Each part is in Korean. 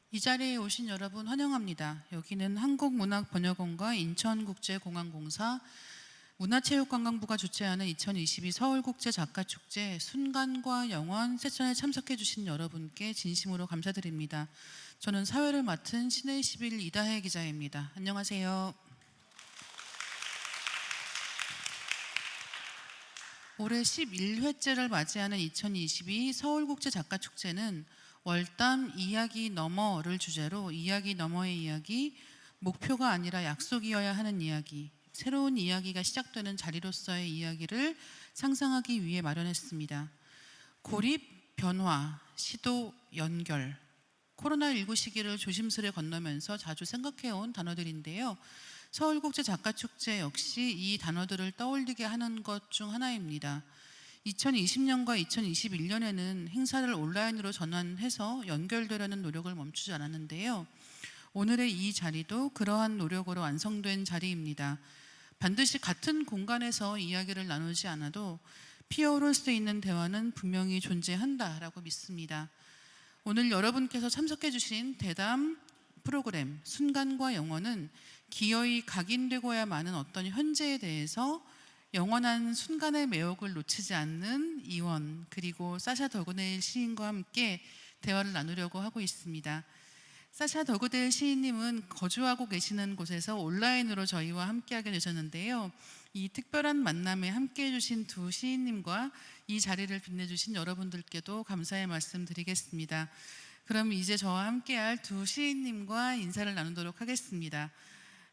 이 자리에 오신 여러분 환영합니다. 여기는 한국문학번역원과 인천국제공항공사 문화체육관광부가 주최하는 2022 서울국제작가축제 순간과 영원 세션에 참석해 주신 여러분께 진심으로 감사드립니다. 저는 사회를 맡은 신의 11 이다혜 기자입니다. 안녕하세요. 올해 11회째를 맞이하는 2022 서울국제작가축제는 월담 이야기 너머를 주제로 이야기 너머의 이야기, 목표가 아니라 약속이어야 하는 이야기, 새로운 이야기가 시작되는 자리로서의 이야기를 상상하기 위해 마련했습니다. 고립, 변화, 시도, 연결, 코로나19 시기를 조심스레 건너면서 자주 생각해온 단어들인데요. 서울국제작가축제 역시 이 단어들을 떠올리게 하는 것 중 하나입니다. 2020년과 2021년에는 행사를 온라인으로 전환해서 연결되려는 노력을 멈추지 않았는데요. 오늘의 이 자리도 그러한 노력으로 완성된 자리입니다. 반드시 같은 공간에서 이야기를 나누지 않아도 피어오를 수 있는 대화는 분명히 존재한다라고 믿습니다. 오늘 여러분께서 참석해 주신 대담 프로그램 순간과 영원은 기어이 각인되고야 마는 어떤 현재에 대해서 영원한 순간의 매혹을 놓치지 않는 이원 그리고 사샤 더그데일 시인과 함께 대화를 나누려고 하고 있습니다. 사샤 더그데일 시인님은 거주하고 계시는 곳에서 온라인으로 저희와 함께하게 되셨는데요. 이 특별한 만남에 함께해 주신 두 시인님과 이 자리를 빛내주신 여러분들께도 감사의 말씀 드리겠습니다. 그럼 이제 저와 함께할 두 시인님과 인사를 나누도록 하겠습니다.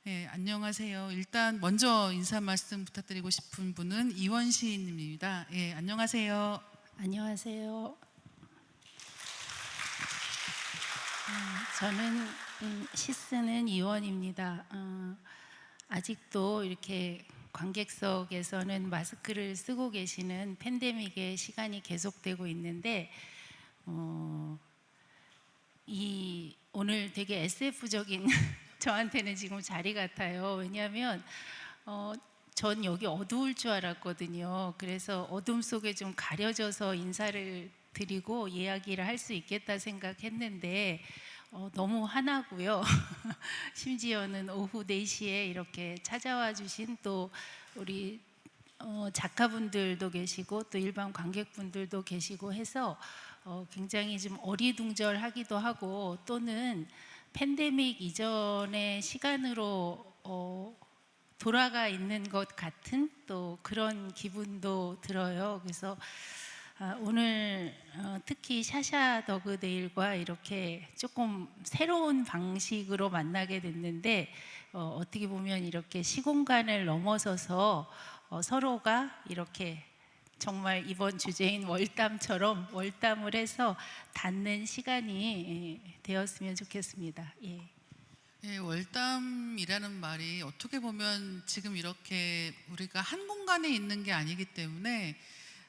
네, 안녕하세요. 일단 먼저 인사 말씀 부탁드리고 싶은 분은 이원 시인님입니다. 네, 안녕하세요. 안녕하세요. 저는 시 쓰는 이원입니다. 아직도 이렇게 관객석에서는 마스크를 쓰고 계시는 팬데믹의 시간이 계속되고 있는데 오늘 되게 SF적인 저한테는 지금 자리 같아요. 왜냐하면 전 여기 어두울 줄 알았거든요. 그래서 어둠 속에 좀 가려져서 인사를 드리고 이야기를 할 수 있겠다 생각했는데 너무 화나고요. 심지어는 오후 4시에 이렇게 찾아와 주신 또 우리 작가분들도 계시고 또 일반 관객분들도 계시고 해서 굉장히 좀 어리둥절하기도 하고 또는 팬데믹 이전의 시간으로 돌아가 있는 것 같은 또 그런 기분도 들어요. 그래서 오늘 특히 샤샤 더그데일과 이렇게 조금 새로운 방식으로 만나게 됐는데 어떻게 보면 이렇게 시공간을 넘어서서 서로가 이렇게 정말 이번 주제인 월담처럼 월담을 해서 닿는 시간이 되었으면 좋겠습니다. 예. 네, 월담이라는 말이 어떻게 보면 지금 이렇게 우리가 한 공간에 있는 게 아니기 때문에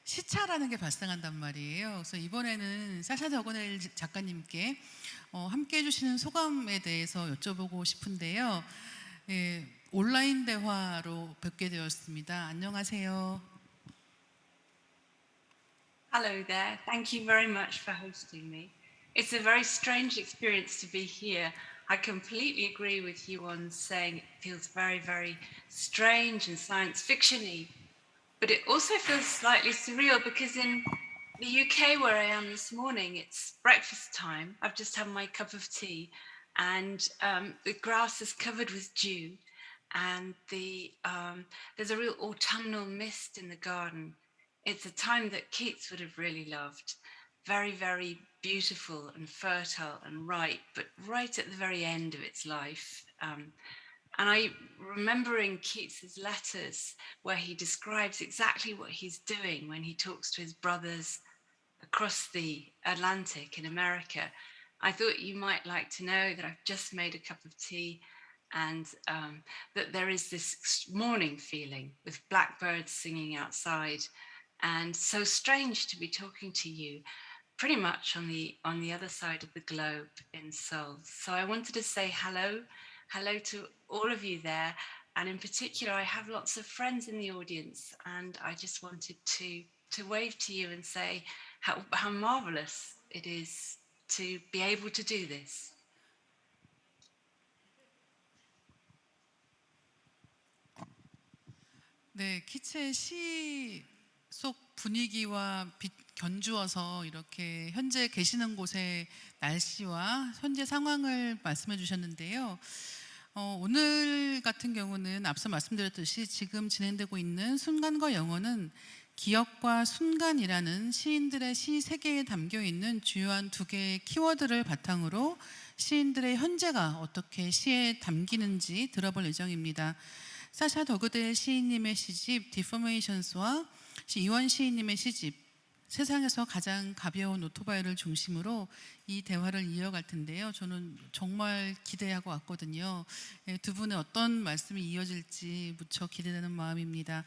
시차라는 게 발생한단 말이에요. 그래서 이번에는 사샤 더그데일 작가님께 함께 해주시는 소감에 대해서 여쭤보고 싶은데요. 예, 온라인 대화로 뵙게 되었습니다. 안녕하세요. Hello there. Thank you very much for hosting me. It's a very strange experience to be here. I completely agree with you on saying it feels very, very strange and science fiction-y, but it also feels slightly surreal because in the UK where I am this morning, it's breakfast time. I've just had my cup of tea and the grass is covered with dew and there's a real autumnal mist in the garden. It's a time that Keats would have really loved. Very, very beautiful and fertile and ripe, but right at the very end of its life. And I remember in Keats's letters where he describes exactly what he's doing when he talks to his brothers across the Atlantic in America. I thought you might like to know that I've just made a cup of tea and that there is this morning feeling with blackbirds singing outside, and so strange to be talking to you pretty much on the other side of the globe in Seoul. So I wanted to say hello to all of you there, and in particular I have lots of friends in the audience, and I just wanted to wave to you and say how marvelous it is to be able to do this. 네, 키츠의 시 속 분위기와 견주어서 이렇게 현재 계시는 곳의 날씨와 현재 상황을 말씀해 주셨는데요. 오늘 같은 경우는 앞서 말씀드렸듯이 지금 진행되고 있는 순간과 영혼은 기억과 순간이라는 시인들의 시 세계에 담겨 있는 주요한 두 개의 키워드를 바탕으로 시인들의 현재가 어떻게 시에 담기는지 들어볼 예정입니다. 사샤 더그데일 시인님의 시집 디포메이션스와 이원 시인님의 시집 세상에서 가장 가벼운 오토바이를 중심으로 이 대화를 이어갈 텐데요. 저는 정말 기대하고 왔거든요. 두 분의 어떤 말씀이 이어질지 무척 기대되는 마음입니다.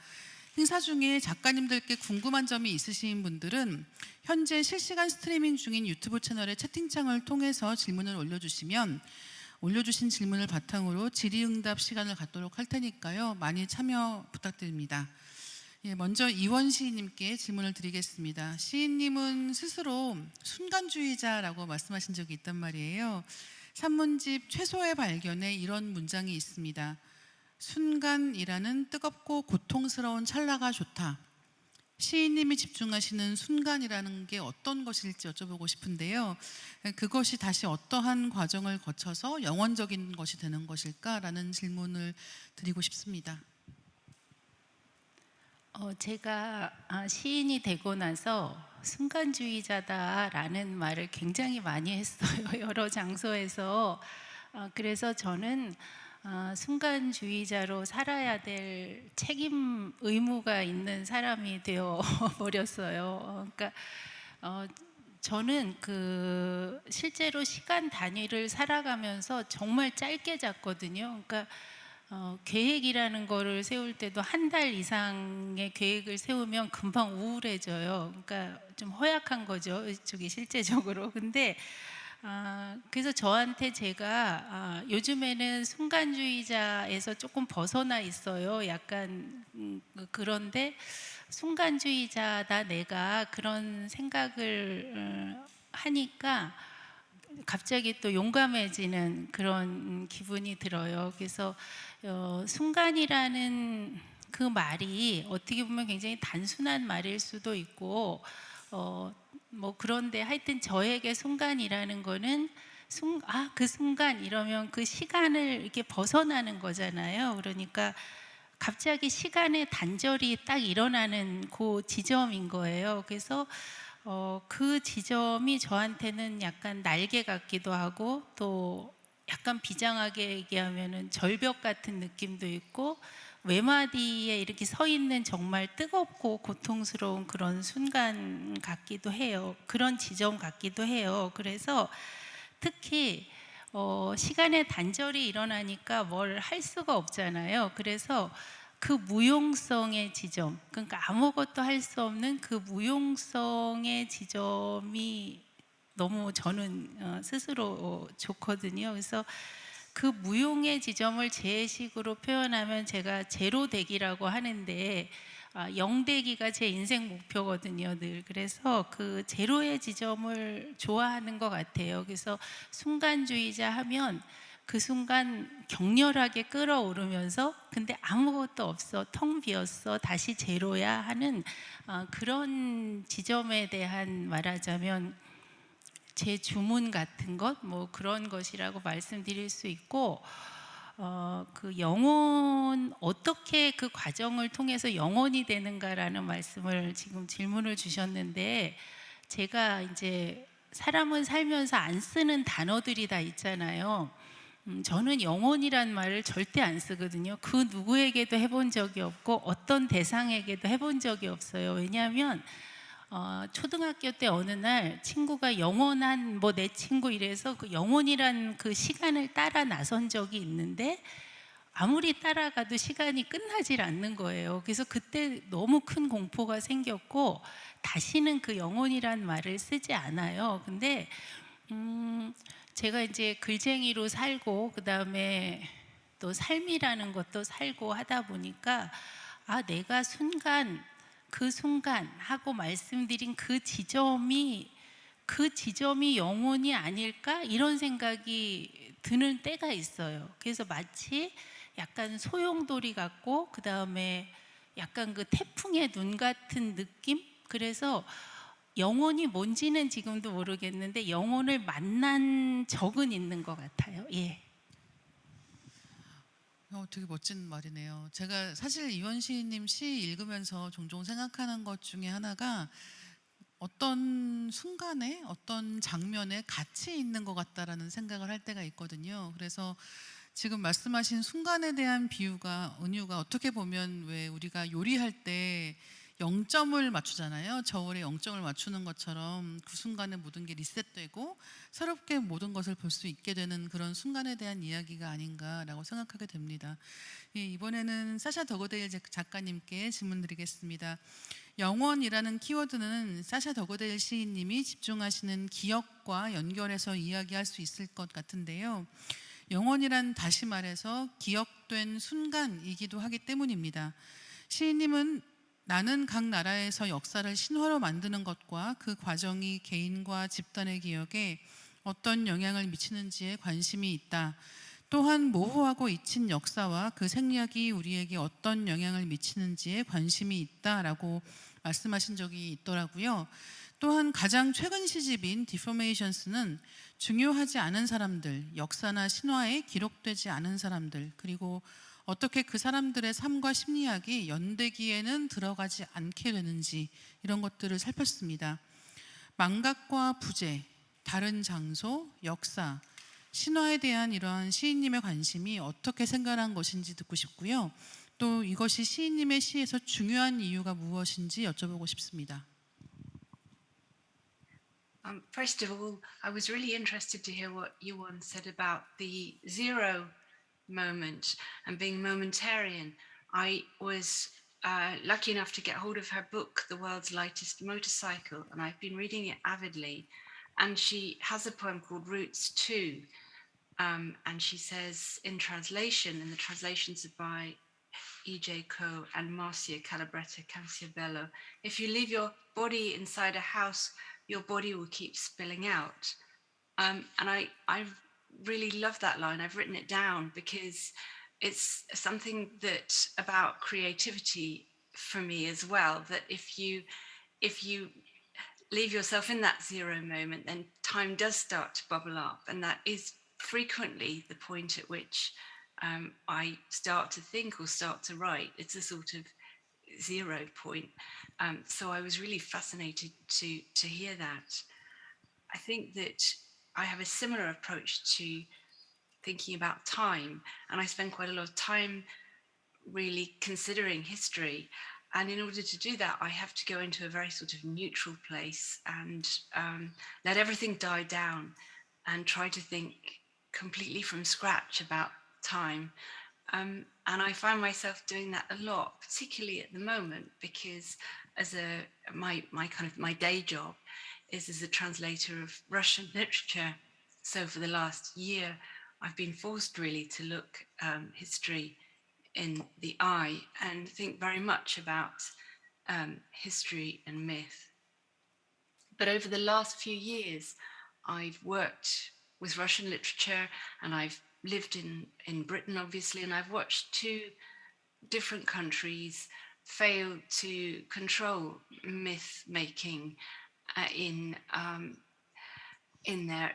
행사 중에 작가님들께 궁금한 점이 있으신 분들은 현재 실시간 스트리밍 중인 유튜브 채널의 채팅창을 통해서 질문을 올려주시면 올려주신 질문을 바탕으로 질의응답 시간을 갖도록 할 테니까요. 많이 참여 부탁드립니다. 먼저 이원 시인님께 질문을 드리겠습니다. 시인님은 스스로 순간주의자라고 말씀하신 적이 있단 말이에요. 산문집 최소의 발견에 이런 문장이 있습니다. 순간이라는 뜨겁고 고통스러운 찰나가 좋다. 시인님이 집중하시는 순간이라는 게 어떤 것일지 여쭤보고 싶은데요. 그것이 다시 어떠한 과정을 거쳐서 영원적인 것이 되는 것일까라는 질문을 드리고 싶습니다. 제가 시인이 되고 나서 순간주의자다라는 말을 굉장히 많이 했어요. 여러 장소에서. 그래서 저는 순간주의자로 살아야 될 책임, 의무가 있는 사람이 되어 버렸어요. 그러니까 저는 실제로 시간 단위를 살아가면서 정말 짧게 잤거든요. 그러니까 계획이라는 거를 세울 때도 한 달 이상의 계획을 세우면 금방 우울해져요. 그러니까 좀 허약한 거죠, 저기 실제적으로. 근데 그래서 저한테 제가 요즘에는 순간주의자에서 조금 벗어나 있어요. 약간 그런데 순간주의자다 내가 그런 생각을 하니까 갑자기 또 용감해지는 그런 기분이 들어요. 그래서 순간이라는 그 말이 어떻게 보면 굉장히 단순한 말일 수도 있고 그런데 하여튼 저에게 순간이라는 거는 그 순간 이러면 그 시간을 이렇게 벗어나는 거잖아요. 그러니까 갑자기 시간의 단절이 딱 일어나는 그 지점인 거예요. 그래서 그 지점이 저한테는 약간 날개 같기도 하고 또 약간 비장하게 얘기하면은 절벽 같은 느낌도 있고 외마디에 이렇게 서 있는 정말 뜨겁고 고통스러운 그런 순간 같기도 해요. 그런 지점 같기도 해요. 그래서 특히 시간의 단절이 일어나니까 뭘 할 수가 없잖아요. 그래서 그 무용성의 지점, 그러니까 아무것도 할 수 없는 그 무용성의 지점이 너무 저는 스스로 좋거든요. 그래서 그 무용의 지점을 제 식으로 표현하면 제가 제로되기라고 하는데 영되기가 제 인생 목표거든요, 늘. 그래서 그 제로의 지점을 좋아하는 것 같아요. 그래서 순간주의자 하면 그 순간 격렬하게 끌어오르면서 근데 아무것도 없어, 텅 비었어, 다시 제로야 하는 그런 지점에 대한 말하자면 제 주문 같은 것, 그런 것이라고 말씀드릴 수 있고, 그 영혼, 어떻게 그 과정을 통해서 영혼이 되는가라는 말씀을 지금 질문을 주셨는데, 제가 이제 사람은 살면서 안 쓰는 단어들이 다 있잖아요. 저는 영혼이란 말을 절대 안 쓰거든요. 그 누구에게도 해본 적이 없고 어떤 대상에게도 해본 적이 없어요. 왜냐하면 초등학교 때 어느 날 친구가 영원한 뭐 내 친구 이래서 그 영원이란 그 시간을 따라 나선 적이 있는데 아무리 따라가도 시간이 끝나질 않는 거예요. 그래서 그때 너무 큰 공포가 생겼고 다시는 그 영혼이란 말을 쓰지 않아요. 근데 제가 이제 글쟁이로 살고 그다음에 또 삶이라는 것도 살고 하다 보니까 내가 그 순간 하고 말씀드린 그 지점이 영혼이 아닐까 이런 생각이 드는 때가 있어요. 그래서 마치 약간 소용돌이 같고 그 다음에 약간 그 태풍의 눈 같은 느낌? 그래서 영혼이 뭔지는 지금도 모르겠는데 영혼을 만난 적은 있는 것 같아요. 예. 되게 멋진 말이네요. 제가 사실 이원 시인님 시 읽으면서 종종 생각하는 것 중에 하나가 어떤 순간에 어떤 장면에 같이 있는 것 같다라는 생각을 할 때가 있거든요. 그래서 지금 말씀하신 순간에 대한 은유가 어떻게 보면 왜 우리가 요리할 때 0점을 맞추잖아요. 저울에 0점을 맞추는 것처럼 그 순간에 모든 게 리셋되고 새롭게 모든 것을 볼 수 있게 되는 그런 순간에 대한 이야기가 아닌가라고 생각하게 됩니다. 이번에는 사샤 더그데일 작가님께 질문 드리겠습니다. 영원이라는 키워드는 사샤 더그데일 시인님이 집중하시는 기억과 연결해서 이야기할 수 있을 것 같은데요. 영원이란 다시 말해서 기억된 순간이기도 하기 때문입니다. 시인님은 나는 각 나라에서 역사를 신화로 만드는 것과 그 과정이 개인과 집단의 기억에 어떤 영향을 미치는지에 관심이 있다. 또한 모호하고 잊힌 역사와 그 생략이 우리에게 어떤 영향을 미치는지에 관심이 있다라고 말씀하신 적이 있더라고요. 또한 가장 최근 시집인 디포메이션스는 중요하지 않은 사람들, 역사나 신화에 기록되지 않은 사람들, 그리고 어떻게 그 사람들의 삶과 심리학이 연대기에는 들어가지 않게 되는지 이런 것들을 살폈습니다. 망각과 부재, 다른 장소, 역사, 신화에 대한 이러한 시인님의 관심이 어떻게 생겨난 것인지 듣고 싶고요. 또 이것이 시인님의 시에서 중요한 이유가 무엇인지 여쭤보고 싶습니다. First of all, I was really interested to hear what Yuan said about the zero moment and being momentarian. I was lucky enough to get hold of her book, The World's Lightest Motorcycle, and I've been reading it avidly. And she has a poem called Roots 2. And she says in the translations are by E.J. Coe and Marcia Calabretta Canciabello, if you leave your body inside a house, your body will keep spilling out. And I really love that line. I've written it down because it's something that about creativity for me as well, that if you leave yourself in that zero moment, then time does start to bubble up, and that is frequently the point at which I start to think or start to write. It's a sort of zero point. So I was really fascinated to hear that. I think that I have a similar approach to thinking about time, and I spend quite a lot of time really considering history. And in order to do that, I have to go into a very sort of neutral place and let everything die down and try to think completely from scratch about time. And I find myself doing that a lot, particularly at the moment, because as my day job is as a translator of Russian literature. So for the last year, I've been forced really to look history in the eye and think very much about history and myth. But over the last few years, I've worked with Russian literature, and I've lived in Britain, obviously, and I've watched two different countries fail to control myth making in their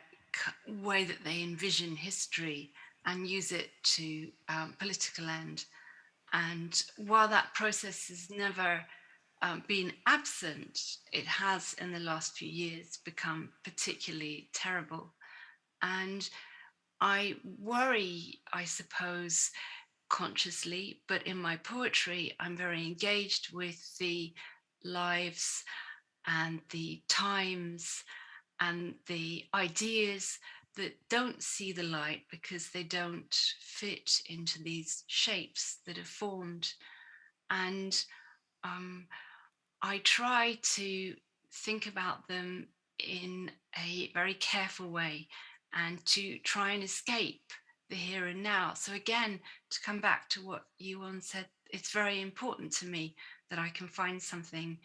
way that they envision history and use it to political end. And while that process has never been absent, it has in the last few years become particularly terrible. And I worry, I suppose, consciously, but in my poetry, I'm very engaged with the lives and the times and the ideas that don't see the light because they don't fit into these shapes that are formed. And I try to think about them in a very careful way and to try and escape the here and now. So again, to come back to what Yuan said, it's very important to me that I can find something,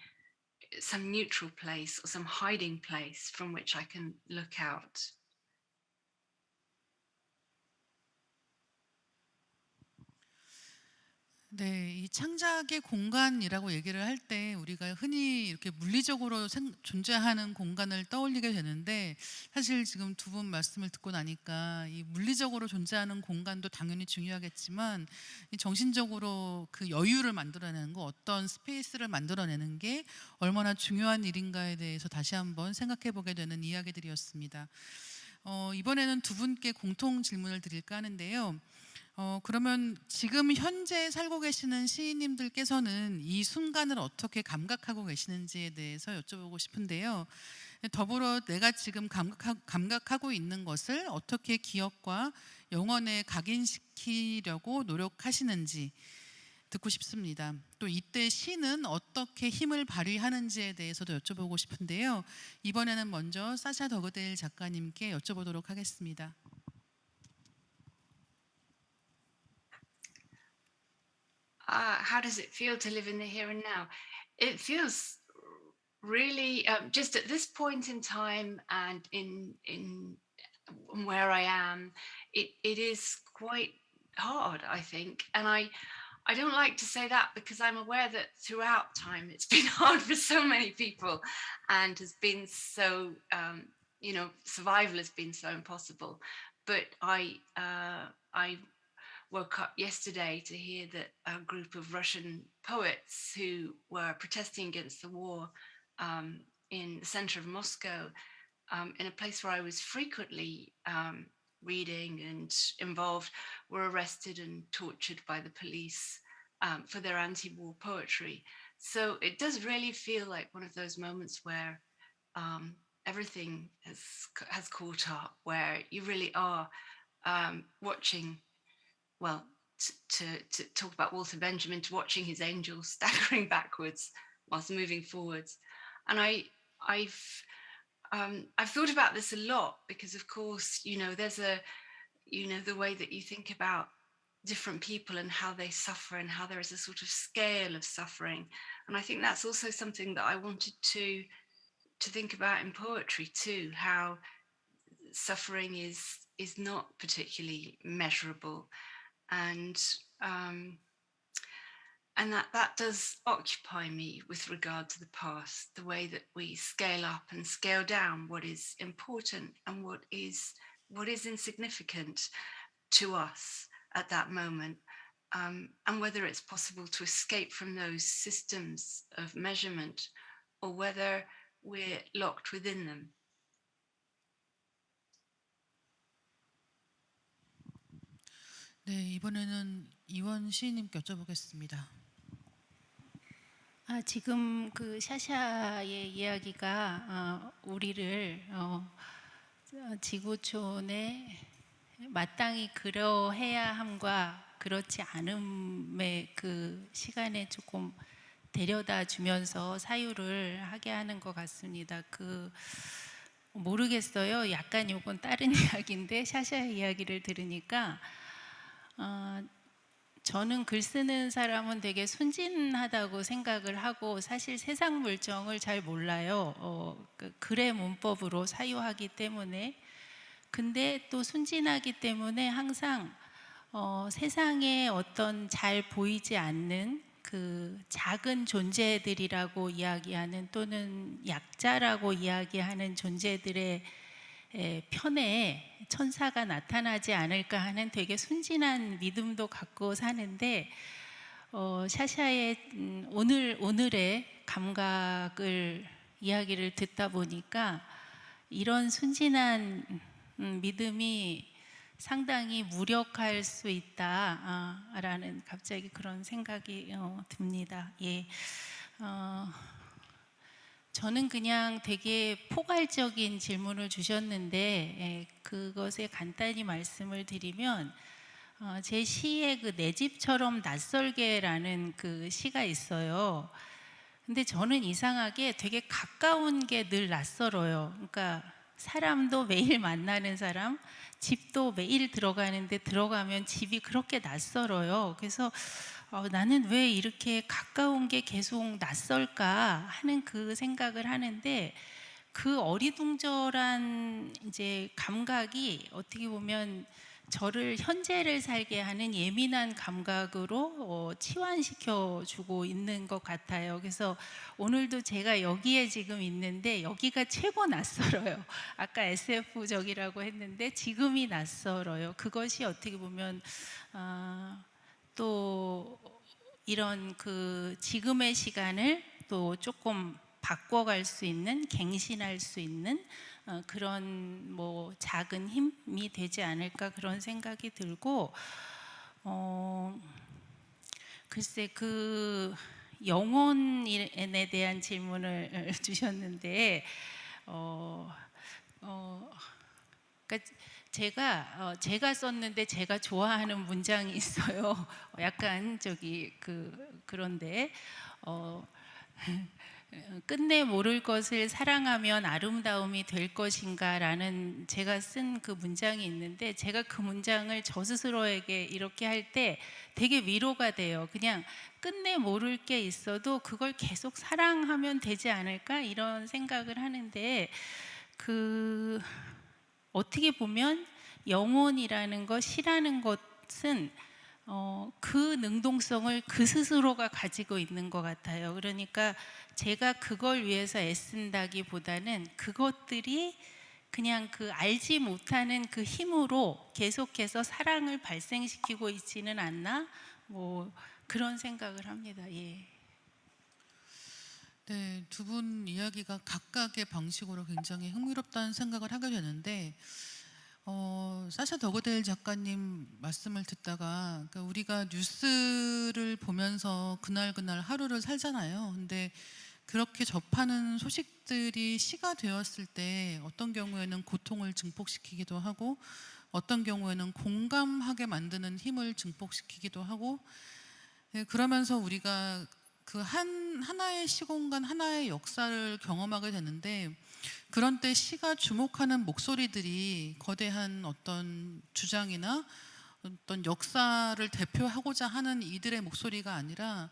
some neutral place or some hiding place from which I can look out. 네, 이 창작의 공간이라고 얘기를 할 때 우리가 흔히 이렇게 물리적으로 존재하는 공간을 떠올리게 되는데, 사실 지금 두 분 말씀을 듣고 나니까 이 물리적으로 존재하는 공간도 당연히 중요하겠지만 이 정신적으로 그 여유를 만들어내는 거, 어떤 스페이스를 만들어내는 게 얼마나 중요한 일인가에 대해서 다시 한번 생각해 보게 되는 이야기들이었습니다. 이번에는 두 분께 공통 질문을 드릴까 하는데요. 그러면 지금 현재 살고 계시는 시인님들께서는 이 순간을 어떻게 감각하고 계시는지에 대해서 여쭤보고 싶은데요. 더불어 내가 지금 감각하고 있는 것을 어떻게 기억과 영혼에 각인시키려고 노력하시는지 듣고 싶습니다. 또 이때 시는 어떻게 힘을 발휘하는지에 대해서도 여쭤보고 싶은데요. 이번에는 먼저 사샤 더그데일 작가님께 여쭤보도록 하겠습니다. How does it feel to live in the here and now? It feels really just at this point in time and in where I am, it is quite hard, I think. And I don't like to say that because I'm aware that throughout time it's been hard for so many people and has been so survival has been so impossible. But I woke up yesterday to hear that a group of Russian poets who were protesting against the war in the center of Moscow, in a place where I was frequently reading and involved, were arrested and tortured by the police for their anti-war poetry. So it does really feel like one of those moments where everything has caught up, where you really are watching. Well, to talk about Walter Benjamin, to watching his angel staggering backwards whilst moving forwards. And I've thought about this a lot because, of course, there's the way that you think about different people and how they suffer and how there is a sort of scale of suffering. And I think that's also something that I wanted to think about in poetry too, how suffering is not particularly measurable. And that does occupy me with regard to the past, the way that we scale up and scale down what is important and what is insignificant to us at that moment, and whether it's possible to escape from those systems of measurement or whether we're locked within them. 네, 이번에는 이원 시인님께 여쭤보겠습니다. 지금 그 샤샤의 이야기가 우리를 지구촌에 마땅히 그러해야 함과 그렇지 않음의 그 시간에 조금 데려다 주면서 사유를 하게 하는 것 같습니다. 모르겠어요. 약간 요건 다른 이야기인데 샤샤의 이야기를 들으니까 저는 글 쓰는 사람은 되게 순진하다고 생각을 하고 사실 세상 물정을 잘 몰라요. 글의 문법으로 사유하기 때문에. 근데 또 순진하기 때문에 항상 세상에 어떤 잘 보이지 않는 그 작은 존재들이라고 이야기하는 또는 약자라고 이야기하는 존재들의 편에 천사가 나타나지 않을까 하는 되게 순진한 믿음도 갖고 사는데 샤샤의 오늘의 감각을 이야기를 듣다 보니까 이런 순진한 믿음이 상당히 무력할 수 있다라는 갑자기 그런 생각이 듭니다. 예. 저는 그냥 되게 포괄적인 질문을 주셨는데 그것에 간단히 말씀을 드리면 제 시에 그 내 집처럼 낯설게라는 그 시가 있어요. 근데 저는 이상하게 되게 가까운 게 늘 낯설어요. 그러니까 사람도 매일 만나는 사람, 집도 매일 들어가는데 들어가면 집이 그렇게 낯설어요. 그래서 나는 왜 이렇게 가까운 게 계속 낯설까 하는 그 생각을 하는데, 그 어리둥절한 이제 감각이 어떻게 보면 저를 현재를 살게 하는 예민한 감각으로 치환시켜 주고 있는 것 같아요. 그래서 오늘도 제가 여기에 지금 있는데 여기가 최고 낯설어요. 아까 SF적이라고 했는데 지금이 낯설어요. 그것이 어떻게 보면 또 이런 그 지금의 시간을 또 조금 바꿔갈 수 있는, 갱신할 수 있는 그런 뭐 작은 힘이 되지 않을까, 그런 생각이 들고, 글쎄 그 영혼에 대한 질문을 주셨는데 그러니까 제가 썼는데 제가 좋아하는 문장이 있어요. 약간 그런데 끝내 모를 것을 사랑하면 아름다움이 될 것인가 라는 제가 쓴 그 문장이 있는데, 제가 그 문장을 저 스스로에게 이렇게 할 때 되게 위로가 돼요. 그냥 끝내 모를 게 있어도 그걸 계속 사랑하면 되지 않을까, 이런 생각을 하는데, 어떻게 보면 영혼이라는 것, 시라는 것은 그 능동성을 그 스스로가 가지고 있는 것 같아요. 그러니까 제가 그걸 위해서 애쓴다기보다는 그것들이 그냥 그 알지 못하는 그 힘으로 계속해서 사랑을 발생시키고 있지는 않나, 뭐 그런 생각을 합니다. 예. 네, 두 분 이야기가 각각의 방식으로 굉장히 흥미롭다는 생각을 하게 되는데, 사샤 더그데일 작가님 말씀을 듣다가, 그러니까 우리가 뉴스를 보면서 그날 하루를 살잖아요. 근데 그렇게 접하는 소식들이 시가 되었을 때 어떤 경우에는 고통을 증폭시키기도 하고, 어떤 경우에는 공감하게 만드는 힘을 증폭시키기도 하고, 그러면서 우리가 그 하나의 시공간, 하나의 역사를 경험하게 되는데, 그런 때 시가 주목하는 목소리들이 거대한 어떤 주장이나 어떤 역사를 대표하고자 하는 이들의 목소리가 아니라,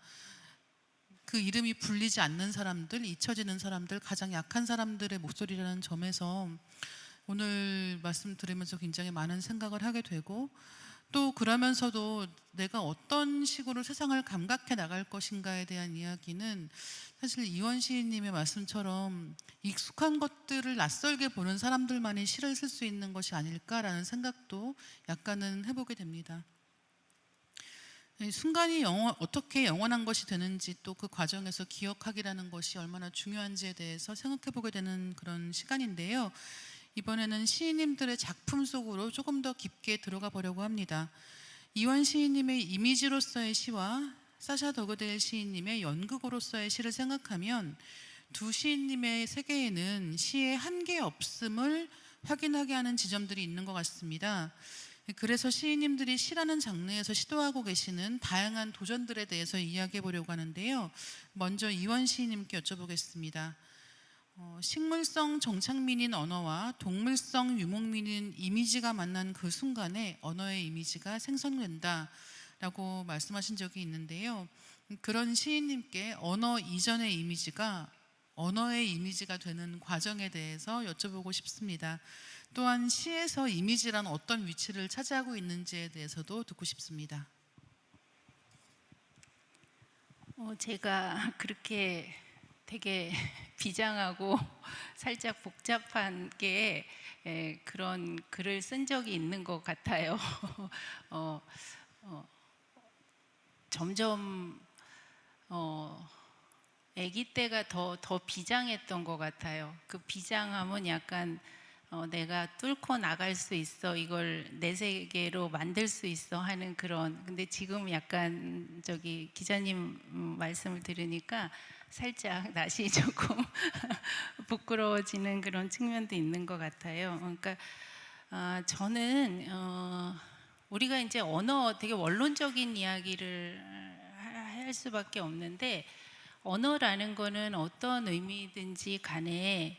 그 이름이 불리지 않는 사람들, 잊혀지는 사람들, 가장 약한 사람들의 목소리라는 점에서 오늘 말씀 들으면서 굉장히 많은 생각을 하게 되고, 또 그러면서도 내가 어떤 식으로 세상을 감각해 나갈 것인가에 대한 이야기는 사실 이원 시인님의 말씀처럼 익숙한 것들을 낯설게 보는 사람들만이 시를 쓸 수 있는 것이 아닐까라는 생각도 약간은 해보게 됩니다. 순간이 어떻게 영원한 것이 되는지, 또 그 과정에서 기억하기라는 것이 얼마나 중요한지에 대해서 생각해 보게 되는 그런 시간인데요. 이번에는 시인님들의 작품 속으로 조금 더 깊게 들어가 보려고 합니다. 이원 시인님의 이미지로서의 시와 사샤 더그데일 시인님의 연극으로서의 시를 생각하면, 두 시인님의 세계에는 시의 한계 없음을 확인하게 하는 지점들이 있는 것 같습니다. 그래서 시인님들이 시라는 장르에서 시도하고 계시는 다양한 도전들에 대해서 이야기해 보려고 하는데요. 먼저 이원 시인님께 여쭤보겠습니다. 식물성 정착민인 언어와 동물성 유목민인 이미지가 만난 그 순간에 언어의 이미지가 생성된다 라고 말씀하신 적이 있는데요. 그런 시인님께 언어 이전의 이미지가 언어의 이미지가 되는 과정에 대해서 여쭤보고 싶습니다. 또한 시에서 이미지란 어떤 위치를 차지하고 있는지에 대해서도 듣고 싶습니다. 제가 그렇게 되게 비장하고 살짝 복잡한 게 그런 글을 쓴 적이 있는 것 같아요. 점점 아기 때가 더 비장했던 것 같아요. 그 비장함은 약간 내가 뚫고 나갈 수 있어, 이걸 내 세계로 만들 수 있어 하는 그런. 근데 지금 약간 기자님 말씀을 들으니까 살짝 낯이 조금 부끄러워지는 그런 측면도 있는 것 같아요. 그러니까 저는 우리가 이제 언어 되게 원론적인 이야기를 할 수밖에 없는데, 언어라는 거는 어떤 의미든지 간에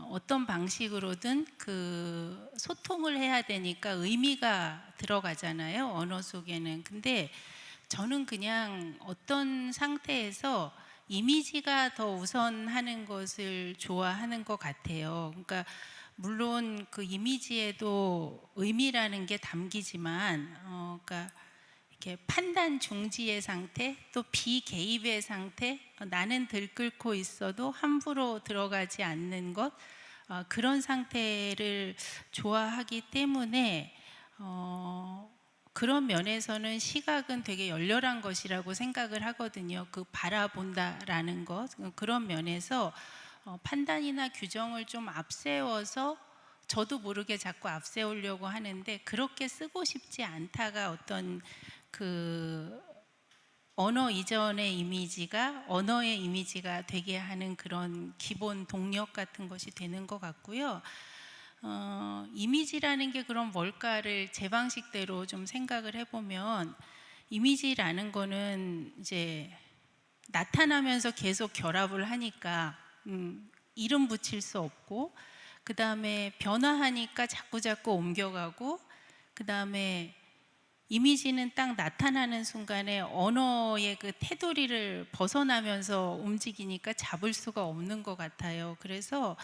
어떤 방식으로든 그 소통을 해야 되니까 의미가 들어가잖아요, 언어 속에는. 근데 저는 그냥 어떤 상태에서 이미지가 더 우선하는 것을 좋아하는 것 같아요. 그러니까 물론 그 이미지에도 의미라는 게 담기지만, 그러니까 이렇게 판단 중지의 상태, 또 비개입의 상태, 나는 들끓고 있어도 함부로 들어가지 않는 것, 그런 상태를 좋아하기 때문에 그런 면에서는 시각은 되게 열렬한 것이라고 생각을 하거든요. 그 바라본다라는 것, 그런 면에서 판단이나 규정을 좀 앞세워서 저도 모르게 자꾸 앞세우려고 하는데, 그렇게 쓰고 싶지 않다가 어떤 그 언어 이전의 이미지가 언어의 이미지가 되게 하는 그런 기본 동력 같은 것이 되는 것 같고요. 이미지라는 게 그럼 뭘까를 제 방식대로 좀 생각을 해보면, 이미지라는 거는 이제 나타나면서 계속 결합을 하니까 이름 붙일 수 없고, 그 다음에 변화하니까 자꾸 옮겨가고, 그 다음에 이미지는 딱 나타나는 순간에 언어의 그 테두리를 벗어나면서 움직이니까 잡을 수가 없는 것 같아요. 그래서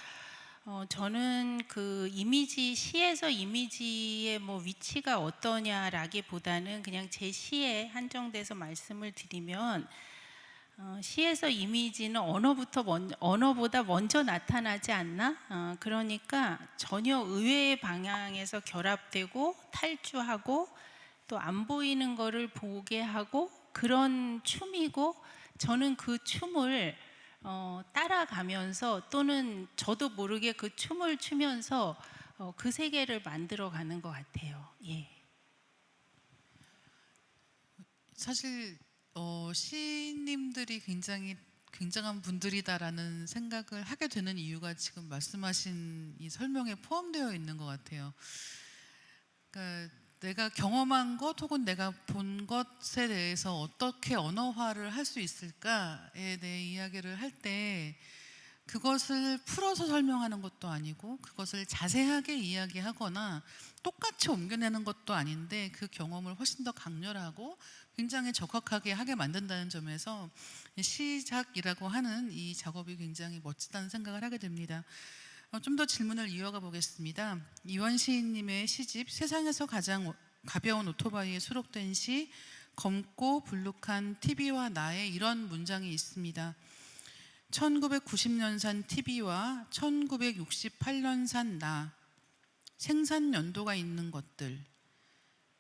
저는 그 이미지, 시에서 이미지의 뭐 위치가 어떠냐라기보다는 그냥 제 시에 한정돼서 말씀을 드리면, 시에서 이미지는 언어보다 먼저 나타나지 않나? 그러니까 전혀 의외의 방향에서 결합되고 탈주하고 또 안 보이는 거를 보게 하고, 그런 춤이고, 저는 그 춤을 따라가면서, 또는 저도 모르게 그 춤을 추면서 그 세계를 만들어가는 것 같아요. 예. 사실 시인님들이 굉장한 분들이다라는 생각을 하게 되는 이유가 지금 말씀하신 이 설명에 포함되어 있는 것 같아요. 그러니까 내가 경험한 것 혹은 내가 본 것에 대해서 어떻게 언어화를 할 수 있을까에 대해 이야기를 할 때, 그것을 풀어서 설명하는 것도 아니고 그것을 자세하게 이야기하거나 똑같이 옮겨내는 것도 아닌데, 그 경험을 훨씬 더 강렬하고 굉장히 적확하게 하게 만든다는 점에서 시작이라고 하는 이 작업이 굉장히 멋지다는 생각을 하게 됩니다. 좀 더 질문을 이어가 보겠습니다. 이원 시인님의 시집 세상에서 가장 가벼운 오토바이에 수록된 시 검고 불룩한 TV와 나에 이런 문장이 있습니다. 1990년산 TV와 1968년산 나, 생산 연도가 있는 것들,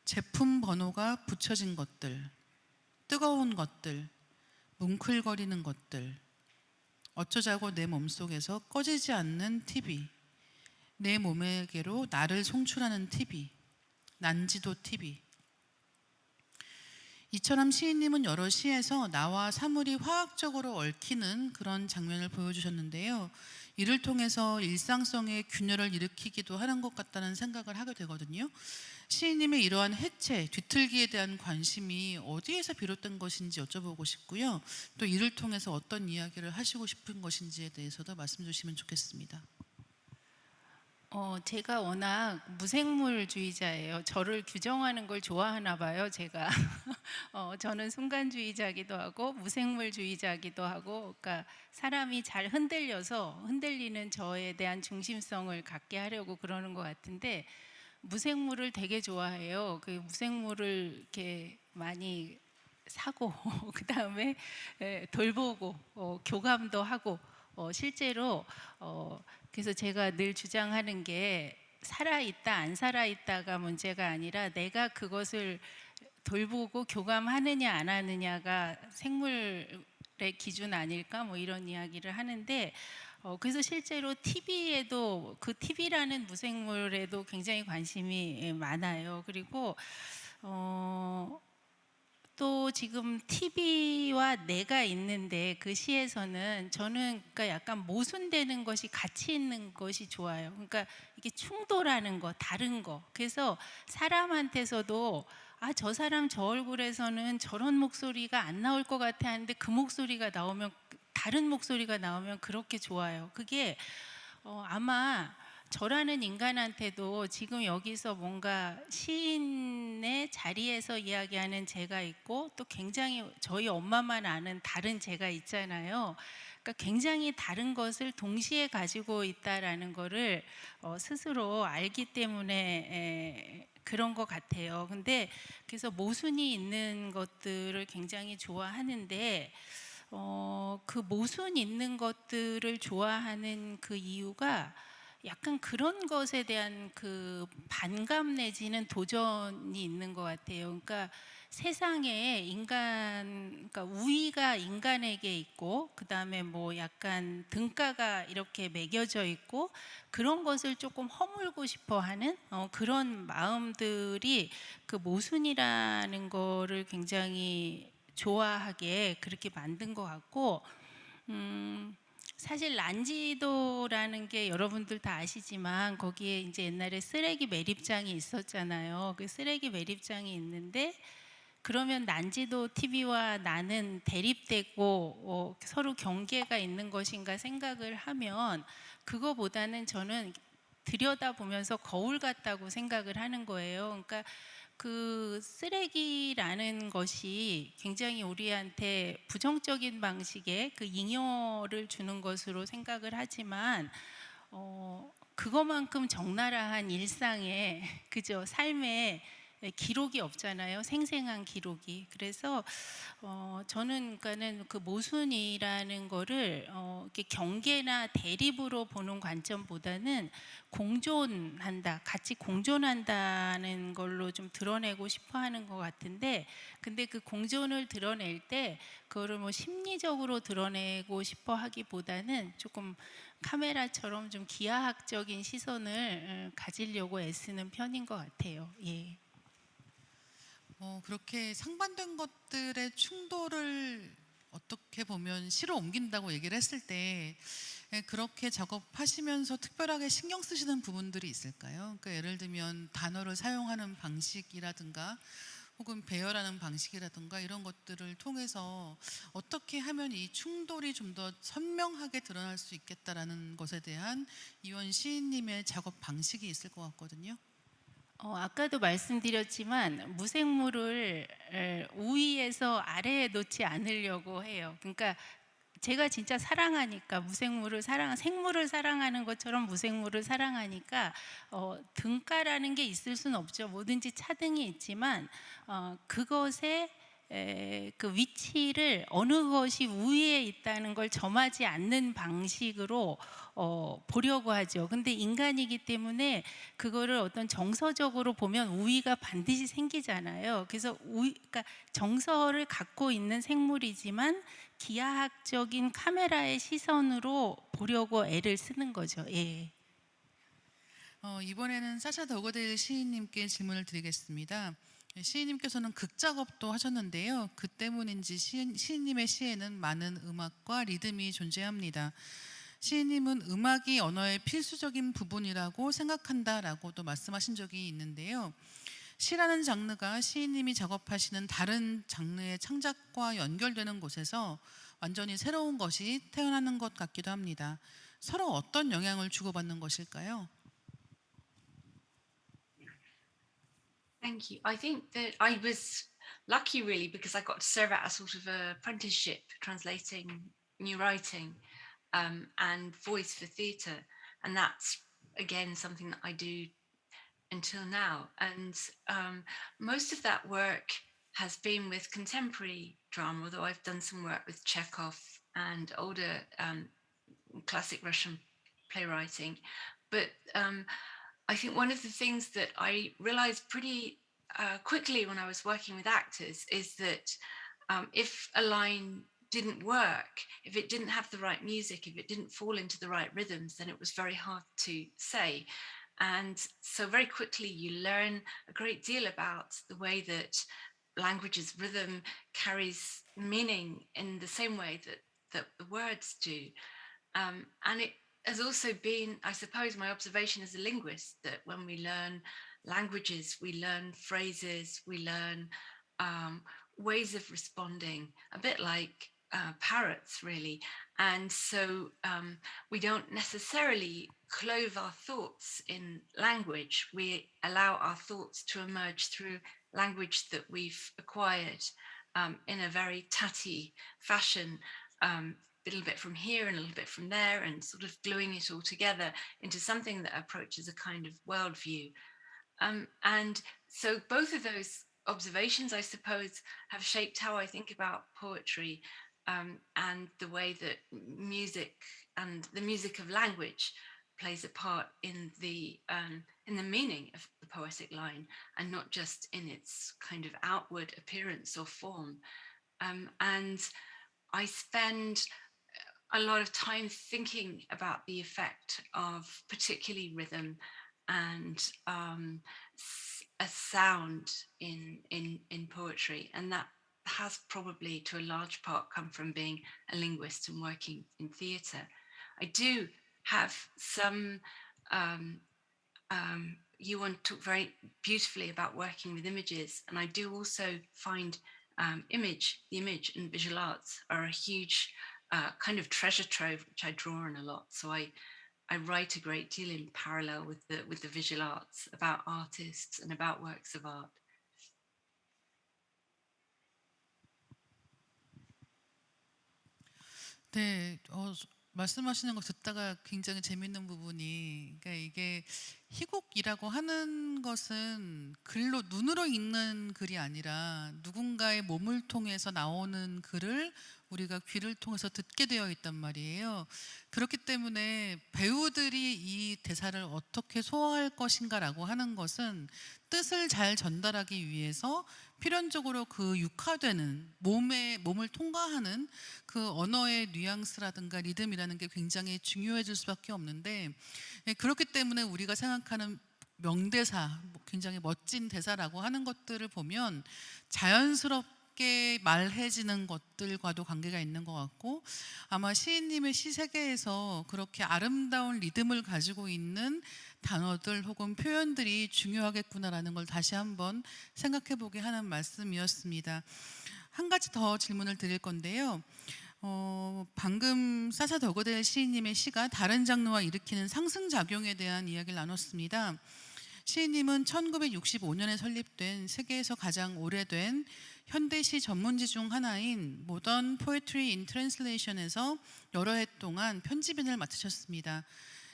제품 번호가 붙여진 것들, 뜨거운 것들, 뭉클거리는 것들, 어쩌자고 내 몸속에서 꺼지지 않는 TV, 내 몸에게로 나를 송출하는 TV, 난지도 TV. 이처럼 시인님은 여러 시에서 나와 사물이 화학적으로 얽히는 그런 장면을 보여주셨는데요. 이를 통해서 일상성의 균열을 일으키기도 하는 것 같다는 생각을 하게 되거든요. 시인님의 이러한 해체, 뒤틀기에 대한 관심이 어디에서 비롯된 것인지 여쭤보고 싶고요. 또 이를 통해서 어떤 이야기를 하시고 싶은 것인지에 대해서도 말씀 주시면 좋겠습니다. 제가 워낙 무생물주의자예요. 저를 규정하는 걸 좋아하나 봐요, 제가. 저는 순간주의자기도 하고 무생물주의자기도 하고, 그러니까 사람이 잘 흔들리는 저에 대한 중심성을 갖게 하려고 그러는 것 같은데, 무생물을 되게 좋아해요. 그 무생물을 이렇게 많이 사고 그 다음에 돌보고 교감도 하고, 실제로 그래서 제가 늘 주장하는 게, 살아있다 안 살아있다가 문제가 아니라 내가 그것을 돌보고 교감하느냐 안 하느냐가 생물의 기준 아닐까, 뭐 이런 이야기를 하는데, 그래서 실제로 TV에도, 그 TV라는 무생물에도 굉장히 관심이 많아요. 그리고 또 지금 TV와 내가 있는데 그 시에서는 저는 그러니까 약간 모순되는 것이 같이 있는 것이 좋아요. 그러니까 이게 충돌하는 거, 다른 거. 그래서 사람한테서도 아, 저 사람 저 얼굴에서는 저런 목소리가 안 나올 것 같아 하는데 그 목소리가 나오면, 다른 목소리가 나오면 그렇게 좋아요. 그게 아마 저라는 인간한테도 지금 여기서 뭔가 시인의 자리에서 이야기하는 제가 있고 또 굉장히 저희 엄마만 아는 다른 제가 있잖아요. 그러니까 굉장히 다른 것을 동시에 가지고 있다라는 거를 스스로 알기 때문에 그런 것 같아요. 근데 그래서 모순이 있는 것들을 굉장히 좋아하는데 그 모순 있는 것들을 좋아하는 그 이유가 약간 그런 것에 대한 그 반감 내지는 도전이 있는 것 같아요. 그러니까 세상에 그러니까 우위가 인간에게 있고, 그 다음에 뭐 약간 등가가 이렇게 매겨져 있고, 그런 것을 조금 허물고 싶어 하는 그런 마음들이 그 모순이라는 거를 굉장히 좋아하게 그렇게 만든 것 같고, 사실 난지도라는 게 여러분들 다 아시지만 거기에 이제 옛날에 쓰레기 매립장이 있었잖아요. 그 쓰레기 매립장이 있는데 그러면 난지도 TV와 나는 대립되고 서로 경계가 있는 것인가 생각을 하면 그거보다는 저는 들여다보면서 거울 같다고 생각을 하는 거예요. 그러니까 그 쓰레기라는 것이 굉장히 우리한테 부정적인 방식의 그 잉여를 주는 것으로 생각을 하지만 그것만큼 적나라한 일상에 그죠 삶에 기록이 없잖아요. 생생한 기록이. 그래서 저는 그러니까는 그 모순이라는 거를 이렇게 경계나 대립으로 보는 관점보다는 공존한다, 같이 공존한다는 걸로 좀 드러내고 싶어하는 것 같은데, 근데 그 공존을 드러낼 때 그거를 뭐 심리적으로 드러내고 싶어하기보다는 조금 카메라처럼 좀 기하학적인 시선을 가지려고 애쓰는 편인 것 같아요. 예. 그렇게 상반된 것들의 충돌을 어떻게 보면 시로 옮긴다고 얘기를 했을 때 그렇게 작업하시면서 특별하게 신경 쓰시는 부분들이 있을까요? 그러니까 예를 들면 단어를 사용하는 방식이라든가 혹은 배열하는 방식이라든가 이런 것들을 통해서 어떻게 하면 이 충돌이 좀 더 선명하게 드러날 수 있겠다라는 것에 대한 이원 시인님의 작업 방식이 있을 것 같거든요. 아까도 말씀드렸지만 무생물을 우위에서 아래에 놓지 않으려고 해요. 그러니까 제가 진짜 사랑하니까 생물을 사랑하는 것처럼 무생물을 사랑하니까 등가라는 게 있을 수는 없죠. 뭐든지 차등이 있지만 그것의 그 위치를 어느 것이 우위에 있다는 걸 점하지 않는 방식으로 보려고 하죠. 근데 인간이기 때문에 그거를 어떤 정서적으로 보면 우위가 반드시 생기잖아요. 그래서 그러니까 정서를 갖고 있는 생물이지만 기하학적인 카메라의 시선으로 보려고 애를 쓰는 거죠. 예. 이번에는 사샤 더그데일 시인님께 질문을 드리겠습니다. 시인님께서는 극작업도 하셨는데요. 그 때문인지 시인님의 시에는 많은 음악과 리듬이 존재합니다. 시인님은 음악이 언어의 필수적인 부분이라고 생각한다라고도 말씀하신 적이 있는데요. 시라는 장르가 시인님이 작업하시는 다른 장르의 창작과 연결되는 곳에서 완전히 새로운 것이 태어나는 것 같기도 합니다. 서로 어떤 영향을 주고받는 것일까요? Thank you. I think that I was lucky really because I got to serve out a sort of apprenticeship translating new writing and voice for theatre. And that's again something that I do until now. And most of that work has been with contemporary drama, although I've done some work with Chekhov and older classic Russian playwriting. But I think one of the things that I realized pretty quickly when I was working with actors is that if a line didn't work, if it didn't have the right music, if it didn't fall into the right rhythms, then it was very hard to say. And so very quickly you learn a great deal about the way that language's rhythm carries meaning in the same way that the words do. And it has also been, I suppose, my observation as a linguist, that when we learn languages, we learn phrases, we learn ways of responding, a bit like parrots, really. And so we don't necessarily clothe our thoughts in language. We allow our thoughts to emerge through language that we've acquired in a very tatty fashion, a little bit from here and a little bit from there, and sort of gluing it all together into something that approaches a kind of worldview. And so both of those observations, I suppose, have shaped how I think about poetry, and the way that music and the music of language plays a part in the meaning of the poetic line, and not just in its kind of outward appearance or form. And I spend a lot of time thinking about the effect of particularly rhythm and a sound in poetry, and that has probably to a large part come from being a linguist and working in theatre. I do have some Yuan talked very beautifully about working with images, and I do also find the image and visual arts are a huge kind of treasure trove which I draw on a lot. So I write a great deal in parallel with the visual arts, about artists and about works of art. 네, 말씀하시는 거 듣다가 굉장히 재밌는 부분이, 그러니까 이게 희곡이라고 하는 것은 글로 눈으로 읽는 글이 아니라 누군가의 몸을 통해서 나오는 글을 우리가 귀를 통해서 듣게 되어 있단 말이에요. 그렇기 때문에 배우들이 이 대사를 어떻게 소화할 것인가라고 하는 것은 뜻을 잘 전달하기 위해서 필연적으로 그 육화되는 몸을 통과하는 그 언어의 뉘앙스라든가 리듬이라는 게 굉장히 중요해질 수밖에 없는데, 그렇기 때문에 우리가 생각하는 명대사, 굉장히 멋진 대사라고 하는 것들을 보면 자연스럽게 말해지는 것들과도 관계가 있는 것 같고, 아마 시인님의 시 세계에서 그렇게 아름다운 리듬을 가지고 있는 단어들 혹은 표현들이 중요하겠구나라는 걸 다시 한번 생각해 보게 하는 말씀이었습니다. 한 가지 더 질문을 드릴 건데요. 방금 사샤 더그데일 시인님의 시가 다른 장르와 일으키는 상승작용에 대한 이야기를 나눴습니다. 시인님은 1965년에 설립된 세계에서 가장 오래된 현대시 전문지 중 하나인 Modern Poetry in Translation에서 여러 해 동안 편집인을 맡으셨습니다.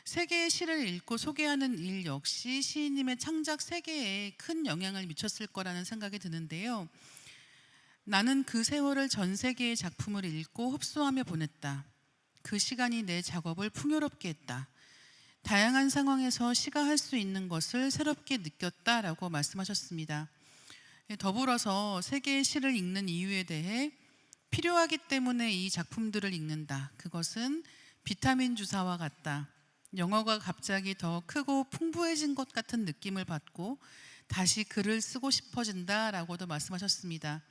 세계의 시를 읽고 소개하는 일 역시 시인님의 창작 세계에 큰 영향을 미쳤을 거라는 생각이 드는데요. 나는 그 세월을 전 세계의 작품을 읽고 흡수하며 보냈다. 그 시간이 내 작업을 풍요롭게 했다. 다양한 상황에서 시가 할 수 있는 것을 새롭게 느꼈다라고 말씀하셨습니다. 더불어서 세계의 시를 읽는 이유에 대해 필요하기 때문에 이 작품들을 읽는다. 그것은 비타민 주사와 같다. 영어가 갑자기 더 크고 풍부해진 것 같은 느낌을 받고 다시 글을 쓰고 싶어진다라고도 말씀하셨습니다.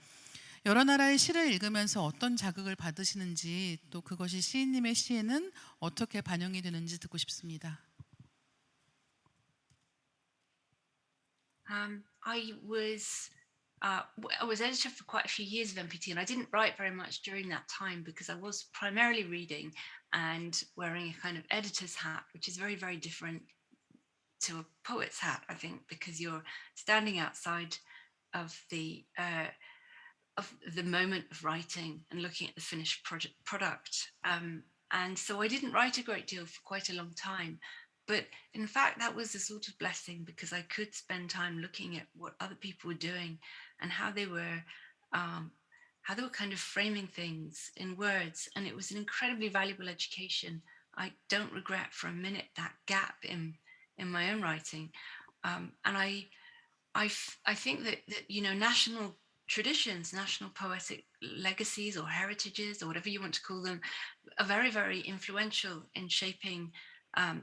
여러 나라의 시를 읽으면서 어떤 자극을 받으시는지, 또 그것이 시인님의 시에는 어떻게 반영이 되는지 듣고 싶습니다. I was editor for quite a few years of MPT, and I didn't write very much during that time because I was primarily reading and wearing a kind of editor's hat, which is very, very different to a poet's hat, I think, because you're standing outside of the moment of writing and looking at the finished product. And so I didn't write a great deal for quite a long time. But in fact, that was a sort of blessing because I could spend time looking at what other people were doing and how they were kind of framing things in words. And it was an incredibly valuable education. I don't regret for a minute that gap in my own writing. And I think that national traditions, national poetic legacies or heritages or whatever you want to call them, are very, very influential in shaping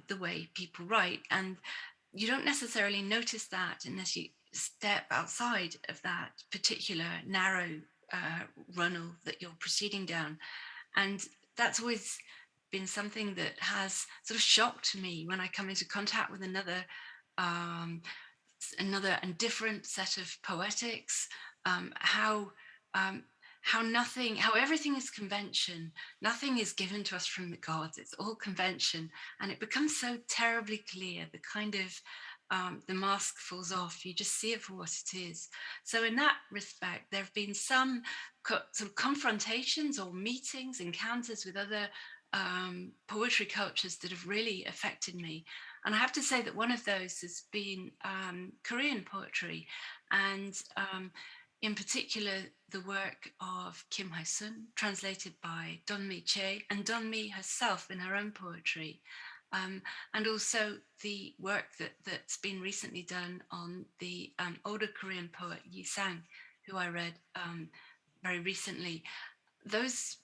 the way people write. And you don't necessarily notice that unless step outside of that particular narrow runnel that you're proceeding down. And that's always been something that has sort of shocked me when I come into contact with another and different set of poetics, how everything is convention, nothing is given to us from the gods, it's all convention, and it becomes so terribly clear, the kind of the mask falls off, you just see it for what it is. So in that respect, there have been some sort of confrontations or meetings, encounters with other poetry cultures that have really affected me. And I have to say that one of those has been Korean poetry, and in particular, the work of Kim Hae-sun, translated by Donmi Che, and Donmi herself in her own poetry. And also the work that's been recently done on the older Korean poet Yi Sang, who I read very recently. Those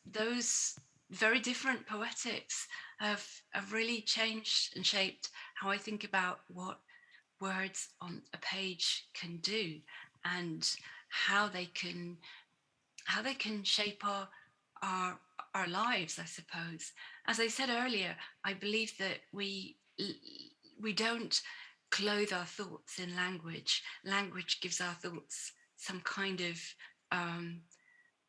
very different poetics have really changed and shaped how I think about what words on a page can do, and how they can shape our lives, I suppose. As I said earlier, I believe that we don't clothe our thoughts in language. Language gives our thoughts some kind of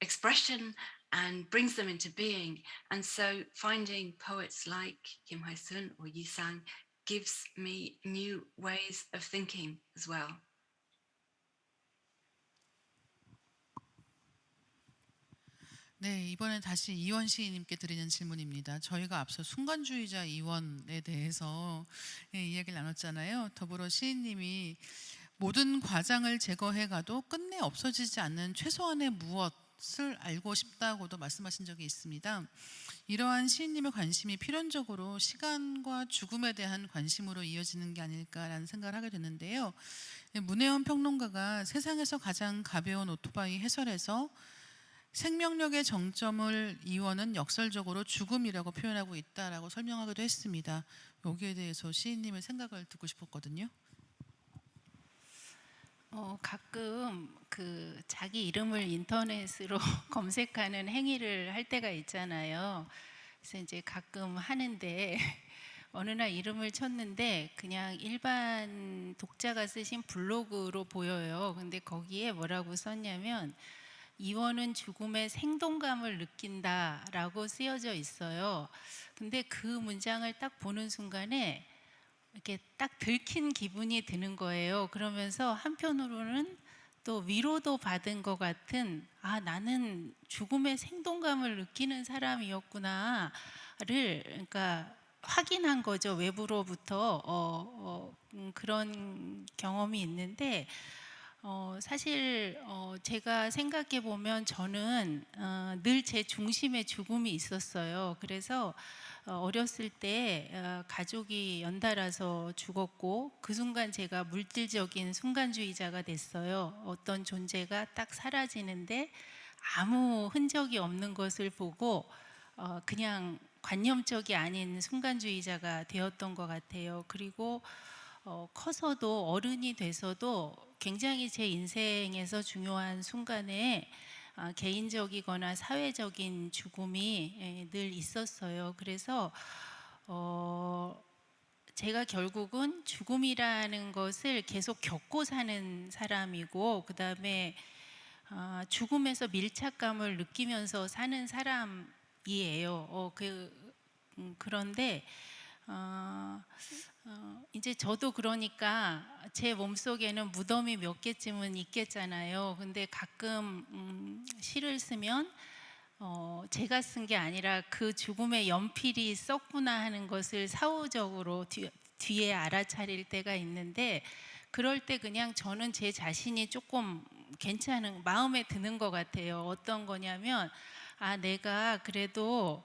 expression and brings them into being. And so finding poets like Kim Hae-sun or Yi Sang gives me new ways of thinking as well. 네, 이번엔 다시 이원 시인님께 드리는 질문입니다. 저희가 앞서 순간주의자 이원에 대해서 이야기를 나눴잖아요. 더불어 시인님이 모든 과장을 제거해가도 끝내 없어지지 않는 최소한의 무엇을 알고 싶다고도 말씀하신 적이 있습니다. 이러한 시인님의 관심이 필연적으로 시간과 죽음에 대한 관심으로 이어지는 게 아닐까라는 생각을 하게 됐는데요. 문혜원 평론가가 세상에서 가장 가벼운 오토바이 해설에서 생명력의 정점을 이원은 역설적으로 죽음이라고 표현하고 있다라고 설명하기도 했습니다. 여기에 대해서 시인님의 생각을 듣고 싶었거든요. 가끔 그 자기 이름을 인터넷으로 검색하는 행위를 할 때가 있잖아요. 그래서 이제 가끔 하는데 어느 날 이름을 쳤는데 그냥 일반 독자가 쓰신 블로그로 보여요. 근데 거기에 뭐라고 썼냐면 이원은 죽음의 생동감을 느낀다라고 쓰여져 있어요. 근데 그 문장을 딱 보는 순간에 이렇게 딱 들킨 기분이 드는 거예요. 그러면서 한편으로는 또 위로도 받은 것 같은, 아, 나는 죽음의 생동감을 느끼는 사람이었구나를 그러니까 확인한 거죠. 외부로부터 그런 경험이 있는데 사실 제가 생각해 보면 저는 늘 제 중심에 죽음이 있었어요. 그래서 어렸을 때 가족이 연달아서 죽었고 그 순간 제가 물질적인 순간주의자가 됐어요. 어떤 존재가 딱 사라지는데 아무 흔적이 없는 것을 보고 그냥 관념적이 아닌 순간주의자가 되었던 것 같아요. 그리고 커서도 어른이 돼서도 굉장히 제 인생에서 중요한 순간에 개인적이거나 사회적인 죽음이 늘 있었어요. 그래서 제가 결국은 죽음이라는 것을 계속 겪고 사는 사람이고 그 다음에 죽음에서 밀착감을 느끼면서 사는 사람이에요. 그런데 이제 저도 그러니까 제 몸속에는 무덤이 몇 개쯤은 있겠잖아요. 근데 가끔 시를 쓰면 제가 쓴 게 아니라 그 죽음의 연필이 썼구나 하는 것을 사후적으로 뒤에 알아차릴 때가 있는데 그럴 때 그냥 저는 제 자신이 조금 괜찮은 마음에 드는 것 같아요. 어떤 거냐면 내가 그래도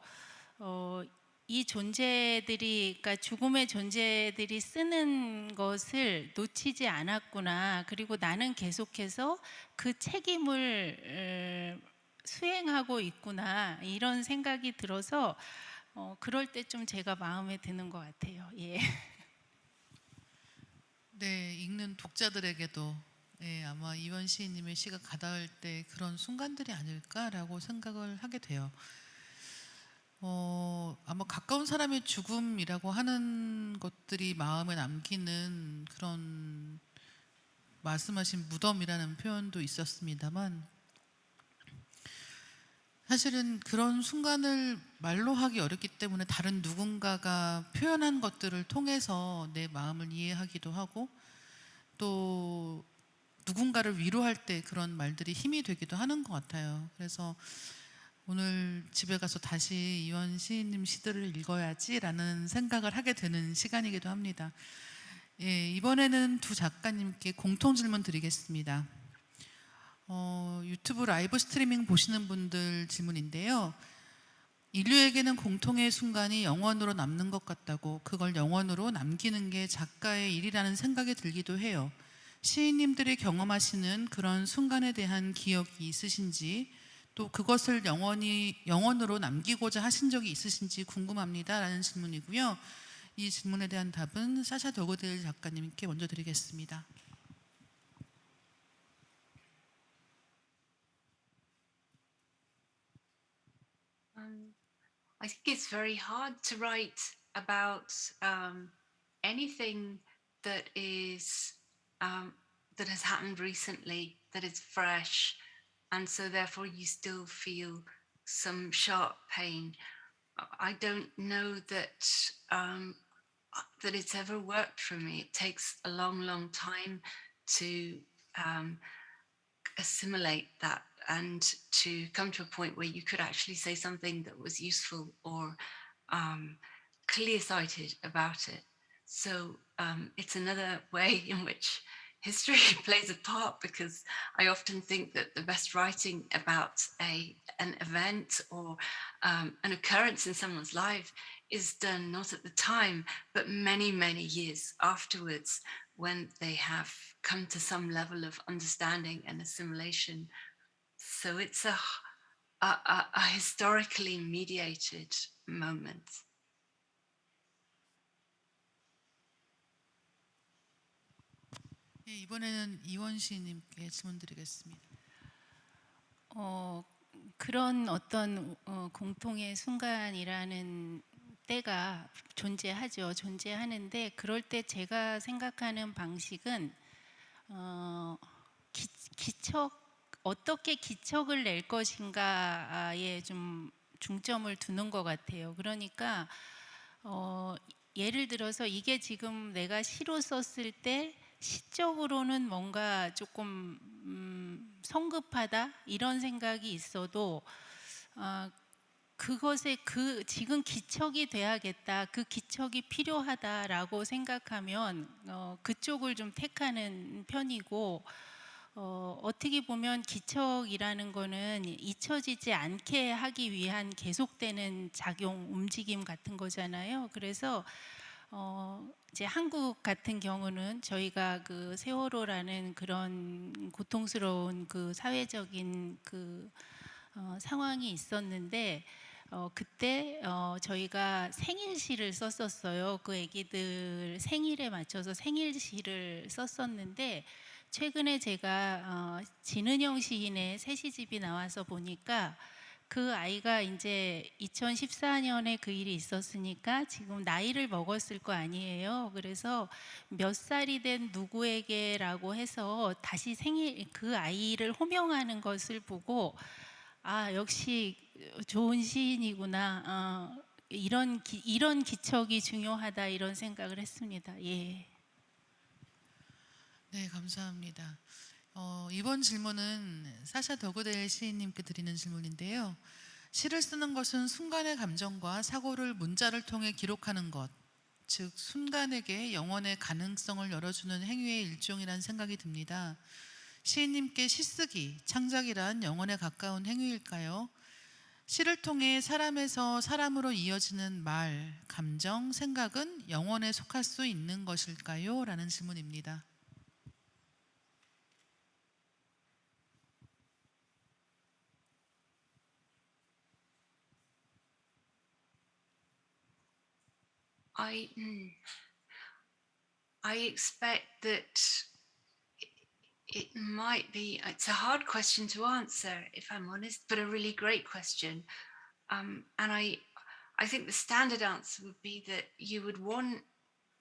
이 존재들이, 그러니까 죽음의 존재들이 쓰는 것을 놓치지 않았구나. 그리고 나는 계속해서 그 책임을 수행하고 있구나. 이런 생각이 들어서 그럴 때 좀 제가 마음에 드는 것 같아요. 예. 네, 읽는 독자들에게도 예, 아마 이원 시인님의 시가 가닿을 때 그런 순간들이 아닐까라고 생각을 하게 돼요. 아마 가까운 사람의 죽음이라고 하는 것들이 마음에 남기는 그런 말씀하신 무덤이라는 표현도 있었습니다만, 사실은 그런 순간을 말로 하기 어렵기 때문에 다른 누군가가 표현한 것들을 통해서 내 마음을 이해하기도 하고, 또 누군가를 위로할 때 그런 말들이 힘이 되기도 하는 것 같아요. 그래서 오늘 집에 가서 다시 이원 시인님 시들을 읽어야지라는 생각을 하게 되는 시간이기도 합니다. 예, 이번에는 두 작가님께 공통 질문 드리겠습니다. 유튜브 라이브 스트리밍 보시는 분들 질문인데요. 인류에게는 공통의 순간이 영원으로 남는 것 같다고, 그걸 영원으로 남기는 게 작가의 일이라는 생각이 들기도 해요. 시인님들이 경험하시는 그런 순간에 대한 기억이 있으신지, 또 그것을 영원으로 남기고자 하신 적이 있으신지 궁금합니다 라는 질문이고요. 이 질문에 대한 답은 사샤 더그데일 작가님께 먼저 드리겠습니다. I think it's very hard to write about anything that is that has happened recently, that is fresh, and so therefore you still feel some sharp pain. I don't know that that it's ever worked for me. It takes a long, long time to assimilate that and to come to a point where you could actually say something that was useful or clear-sighted about it. So it's another way in which history plays a part, because I often think that the best writing about an event or an occurrence in someone's life is done not at the time, but many, many years afterwards, when they have come to some level of understanding and assimilation. So it's a historically mediated moment. 예, 이번에는 이원 시인님께 질문 드리겠습니다. 그런 어떤 공통의 순간이라는 때가 존재하죠. 존재하는데, 그럴 때 제가 생각하는 방식은 어떻게 기척을 낼 것인가에 좀 중점을 두는 것 같아요. 그러니까 예를 들어서 이게 지금 내가 시로 썼을 때 시적으로는 뭔가 조금 성급하다 이런 생각이 있어도 그것에 지금 기척이 돼야겠다, 그 기척이 필요하다라고 생각하면 그쪽을 좀 택하는 편이고, 어떻게 보면 기척이라는 거는 잊혀지지 않게 하기 위한 계속되는 작용, 움직임 같은 거잖아요. 그래서 이제 한국 같은 경우는 저희가 그 세월호라는 그런 고통스러운 그 사회적인 그 상황이 있었는데, 그때 저희가 생일시를 썼었어요. 그 애기들 생일에 맞춰서 생일시를 썼었는데, 최근에 제가 진은영 시인의 새시집이 나와서 보니까 그 아이가 이제 2014년에 그 일이 있었으니까 지금 나이를 먹었을 거 아니에요. 그래서 몇 살이 된 누구에게라고 해서 다시 그 아이를 호명하는 것을 보고, 아, 역시 좋은 시인이구나. 이런 기척이 중요하다, 이런 생각을 했습니다. 예. 네, 감사합니다. 이번 질문은 사샤 더그데일 시인님께 드리는 질문인데요. 시를 쓰는 것은 순간의 감정과 사고를 문자를 통해 기록하는 것, 즉 순간에게 영원의 가능성을 열어주는 행위의 일종이라는 생각이 듭니다. 시인님께 시쓰기, 창작이란 영혼에 가까운 행위일까요? 시를 통해 사람에서 사람으로 이어지는 말, 감정, 생각은 영혼에 속할 수 있는 것일까요? 라는 질문입니다. I expect that It might be, it's a hard question to answer, if I'm honest, but a really great question. And I think the standard answer would be that you would want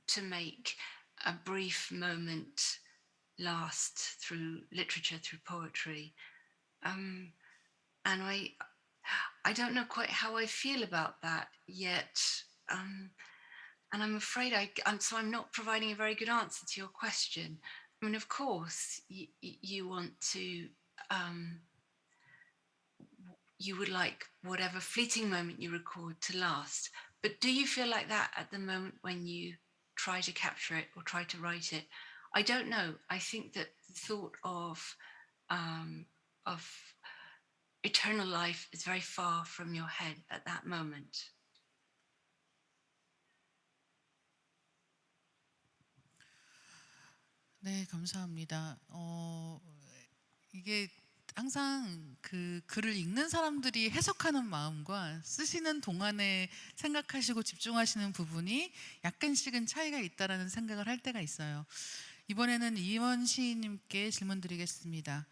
to make a brief moment last through literature, through poetry. And I don't know quite how I feel about that yet. And I'm afraid I'm not providing a very good answer to your question. I mean, of course, you want to, you would like whatever fleeting moment you record to last. But do you feel like that at the moment when you try to capture it or try to write it? I don't know. I think that the thought of eternal life is very far from your head at that moment. 네, 감사합니다. 이게 항상 그 글을 읽는 사람들이 해석하는 마음과 쓰시는 동안에 생각하시고 집중하시는 부분이 약간씩은 차이가 있다라는 생각을 할 때가 있어요. 이번에는 이원 시인님께 질문 드리겠습니다.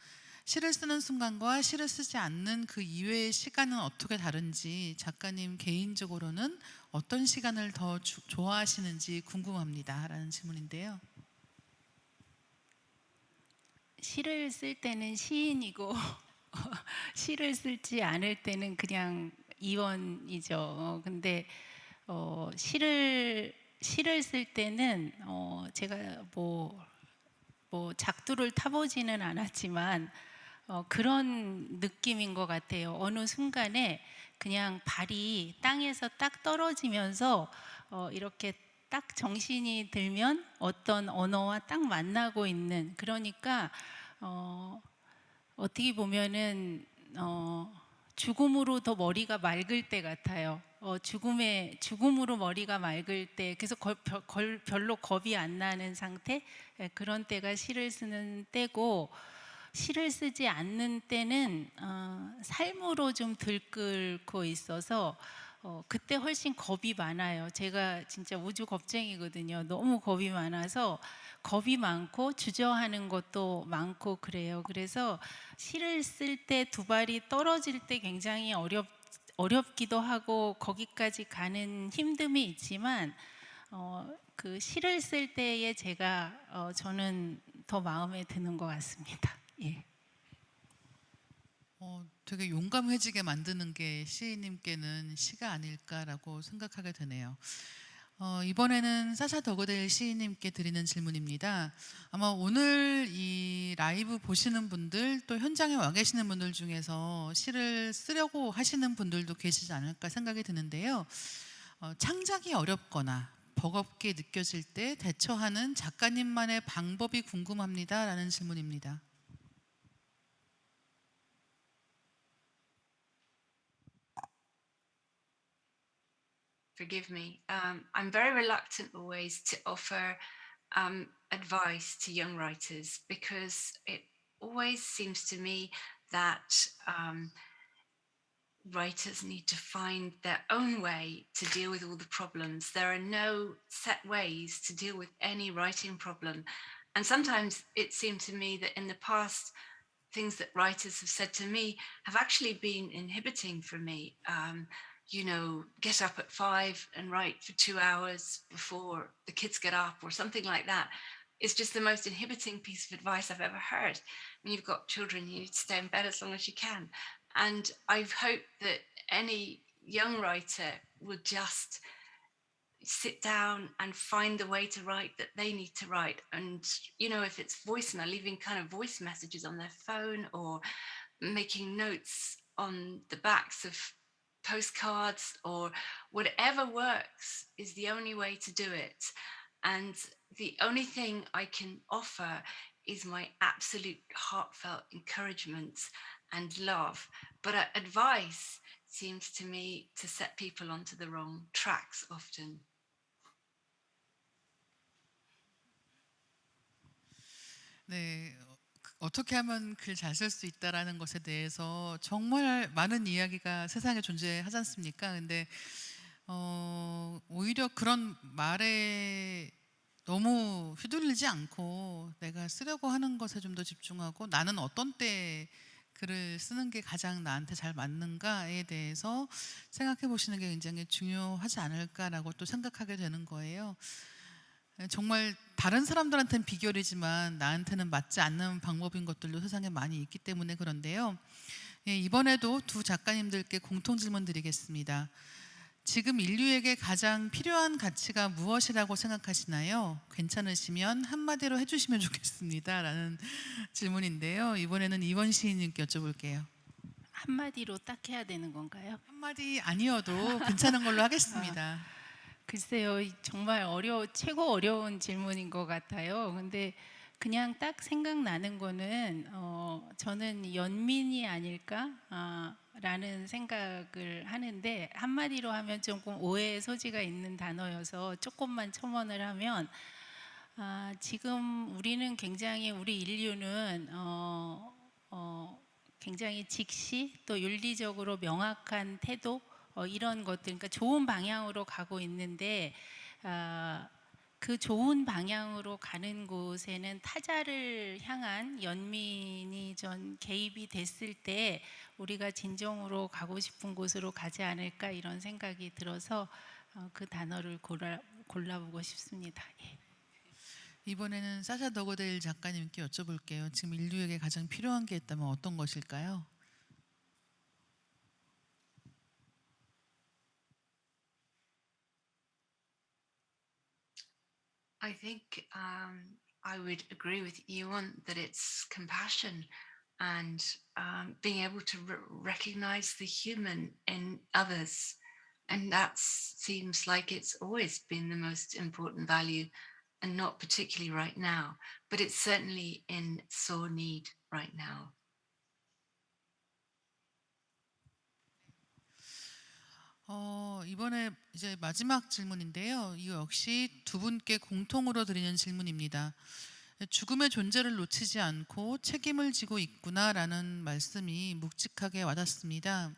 시를 쓰는 순간과 시를 쓰지 않는 그 이외의 시간은 어떻게 다른지 작가님 개인적으로는 어떤 시간을 더 좋아하시는지 궁금합니다. 라는 질문인데요. 시를 쓸 때는 시인이고 시를 쓰지 않을 때는 그냥 이원이죠. 근데 시를 쓸 때는 제가 뭐 작두를 타보지는 않았지만 그런 느낌인 것 같아요. 어느 순간에 그냥 발이 땅에서 딱 떨어지면서 이렇게 딱 정신이 들면 어떤 언어와 딱 만나고 있는, 그러니까 어떻게 보면은 죽음으로 더 머리가 맑을 때 같아요. 죽음으로 머리가 맑을 때, 그래서 별로 겁이 안 나는 상태, 그런 때가 시를 쓰는 때고, 시를 쓰지 않는 때는 삶으로 좀 들끓고 있어서 그때 훨씬 겁이 많아요. 제가 진짜 우주 겁쟁이거든요. 너무 겁이 많아서 겁이 많고 주저하는 것도 많고 그래요. 그래서 시를 쓸 때 두 발이 떨어질 때 굉장히 어렵기도 하고 거기까지 가는 힘듦이 있지만 그 시를 쓸 때에 제가 저는 더 마음에 드는 것 같습니다. 예. 되게 용감해지게 만드는 게 시인님께는 시가 아닐까라고 생각하게 되네요. 이번에는 사샤 더그데일 시인님께 드리는 질문입니다. 아마 오늘 이 라이브 보시는 분들 또 현장에 와 계시는 분들 중에서 시를 쓰려고 하시는 분들도 계시지 않을까 생각이 드는데요. 창작이 어렵거나 버겁게 느껴질 때 대처하는 작가님만의 방법이 궁금합니다. 라는 질문입니다. Forgive me. I'm very reluctant always to offer advice to young writers because it always seems to me that writers need to find their own way to deal with all the problems. There are no set ways to deal with any writing problem. And sometimes it seemed to me that in the past, things that writers have said to me have actually been inhibiting for me. You know, get up at 5 and write for 2 hours before the kids get up or something like that. It's just the most inhibiting piece of advice I've ever heard. When you've got children, you need to stay in bed as long as you can. And I've hoped that any young writer would just sit down and find the way to write that they need to write. And, you know, if it's voicemail, leaving kind of voice messages on their phone or making notes on the backs of postcards or whatever works is the only way to do it. And the only thing I can offer is my absolute heartfelt encouragement and love. But advice seems to me to set people onto the wrong tracks often. 네, 어떻게 하면 글 잘 쓸 수 있다라는 것에 대해서 정말 많은 이야기가 세상에 존재하지 않습니까? 근데 오히려 그런 말에 너무 휘둘리지 않고 내가 쓰려고 하는 것에 좀 더 집중하고 나는 어떤 때 글을 쓰는 게 가장 나한테 잘 맞는가에 대해서 생각해 보시는 게 굉장히 중요하지 않을까라고 또 생각하게 되는 거예요. 정말 다른 사람들한테는 비결이지만 나한테는 맞지 않는 방법인 것들도 세상에 많이 있기 때문에 그런데요. 이번에도 두 작가님들께 공통 질문 드리겠습니다. 지금 인류에게 가장 필요한 가치가 무엇이라고 생각하시나요? 괜찮으시면 한마디로 해주시면 좋겠습니다. 라는 질문인데요. 이번에는 이원 시인님께 여쭤볼게요. 한마디로 딱 해야 되는 건가요? 한마디 아니어도 괜찮은 걸로 하겠습니다. 글쎄요, 정말 최고 어려운 질문인 것 같아요. 근데 그냥 딱 생각나는 거는 저는 연민이 아닐까? 라는 생각을 하는데 한마디로 하면 조금 오해의 소지가 있는 단어여서 조금만 첨언을 하면 지금 우리는 굉장히 우리 인류는 굉장히 직시 또 윤리적으로 명확한 태도 이런 것들 그러니까 좋은 방향으로 가고 있는데 그 좋은 방향으로 가는 곳에는 타자를 향한 연민이 전 개입이 됐을 때 우리가 진정으로 가고 싶은 곳으로 가지 않을까 이런 생각이 들어서 그 단어를 골라보고 싶습니다. 예. 이번에는 사샤 더그데일 작가님께 여쭤볼게요. 지금 인류에게 가장 필요한 게 있다면 어떤 것일까요? I think I would agree with Ewan that it's compassion and being able to recognize the human in others. And that seems like it's always been the most important value and not particularly right now, but it's certainly in sore need right now. 이번에 이제 마지막 질문인데요. 이 역시 두 분께 공통으로 드리는 질문입니다. 죽음의 존재를 놓치지 않고 책임을 지고 있구나라는 말씀이 묵직하게 와닿습니다.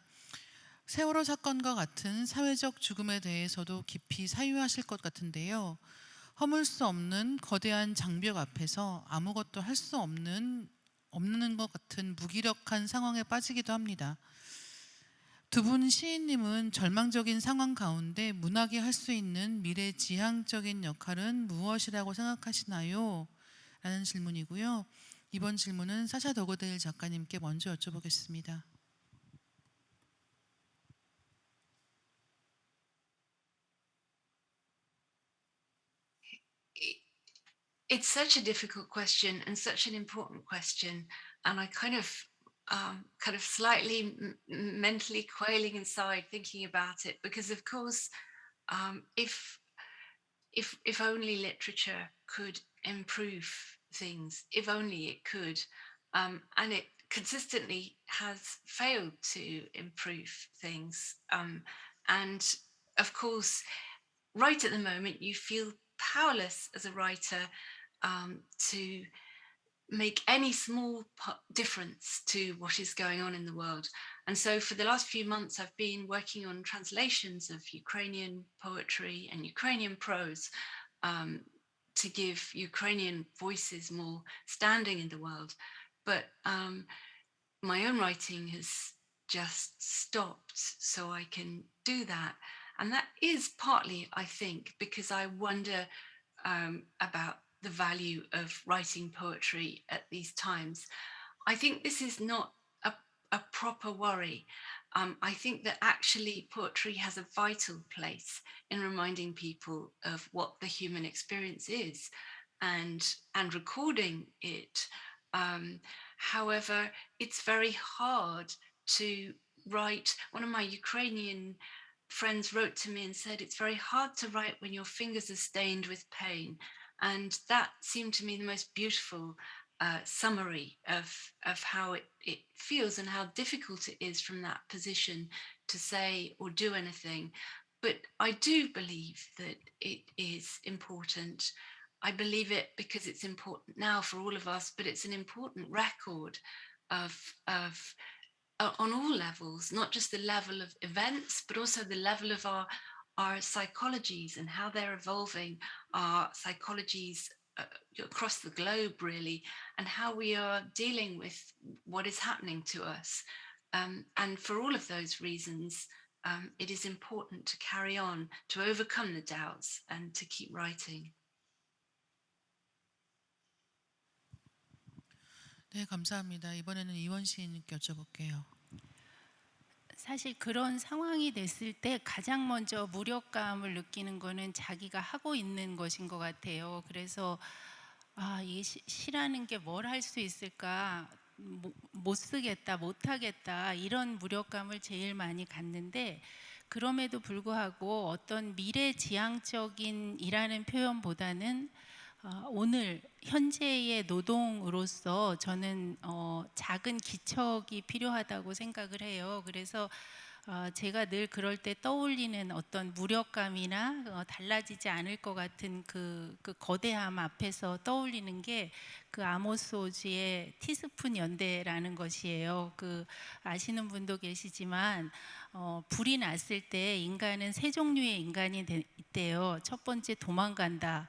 세월호 사건과 같은 사회적 죽음에 대해서도 깊이 사유하실 것 같은데요. 허물 수 없는 거대한 장벽 앞에서 아무것도 할 수 없는 것 같은 무기력한 상황에 빠지기도 합니다. 두 분 시인님은 절망적인 상황 가운데 문학이 할 수 있는 미래지향적인 역할은 무엇이라고 생각하시나요? 라는 질문이고요. 이번 질문은 사샤 더그데일 작가님께 먼저 여쭤보겠습니다. It's such a difficult question and such an important question, and I kind of slightly mentally quailing inside thinking about it because, of course, if only literature could improve things, if only it could, and it consistently has failed to improve things, and of course, right at the moment, you feel powerless as a writer to make any small difference to what is going on in the world. And so for the last few months, I've been working on translations of Ukrainian poetry and Ukrainian prose to give Ukrainian voices more standing in the world. But my own writing has just stopped so I can do that. And that is partly, I think, because I wonder about the value of writing poetry at these times. I think this is not a proper worry. I think that actually poetry has a vital place in reminding people of what the human experience is and recording it. However, it's very hard to write. One of my Ukrainian friends wrote to me and said, it's very hard to write when your fingers are stained with pain. And that seemed to me the most beautiful summary of how it feels and how difficult it is from that position to say or do anything. But I do believe that it is important. I believe it because it's important now for all of us, but it's an important record of on all levels, not just the level of events, but also the level of our our psychologies and how they're evolving our psychologies across the globe, really, and how we are dealing with what is happening to us. And for all of those reasons, it is important to carry on, to overcome the doubts, and to keep writing. 네, 감사합니다. 이번에는 이원 시인님께 여쭤볼게요. 사실 그런 상황이 됐을 때 가장 먼저 무력감을 느끼는 거는 자기가 하고 있는 것인 것 같아요. 그래서 이 시라는 게 뭘 할 수 있을까, 못 쓰겠다, 못 하겠다, 이런 무력감을 제일 많이 갖는데, 그럼에도 불구하고 어떤 미래지향적인 이라는 표현보다는 오늘 현재의 노동으로서 저는 작은 기척이 필요하다고 생각을 해요. 그래서 제가 늘 그럴 때 떠올리는 어떤 무력감이나 달라지지 않을 것 같은 그 거대함 앞에서 떠올리는 게 그 아모스 오즈의 티스푼 연대라는 것이에요. 아시는 분도 계시지만 불이 났을 때 인간은 세 종류의 인간이 있대요. 첫 번째, 도망간다.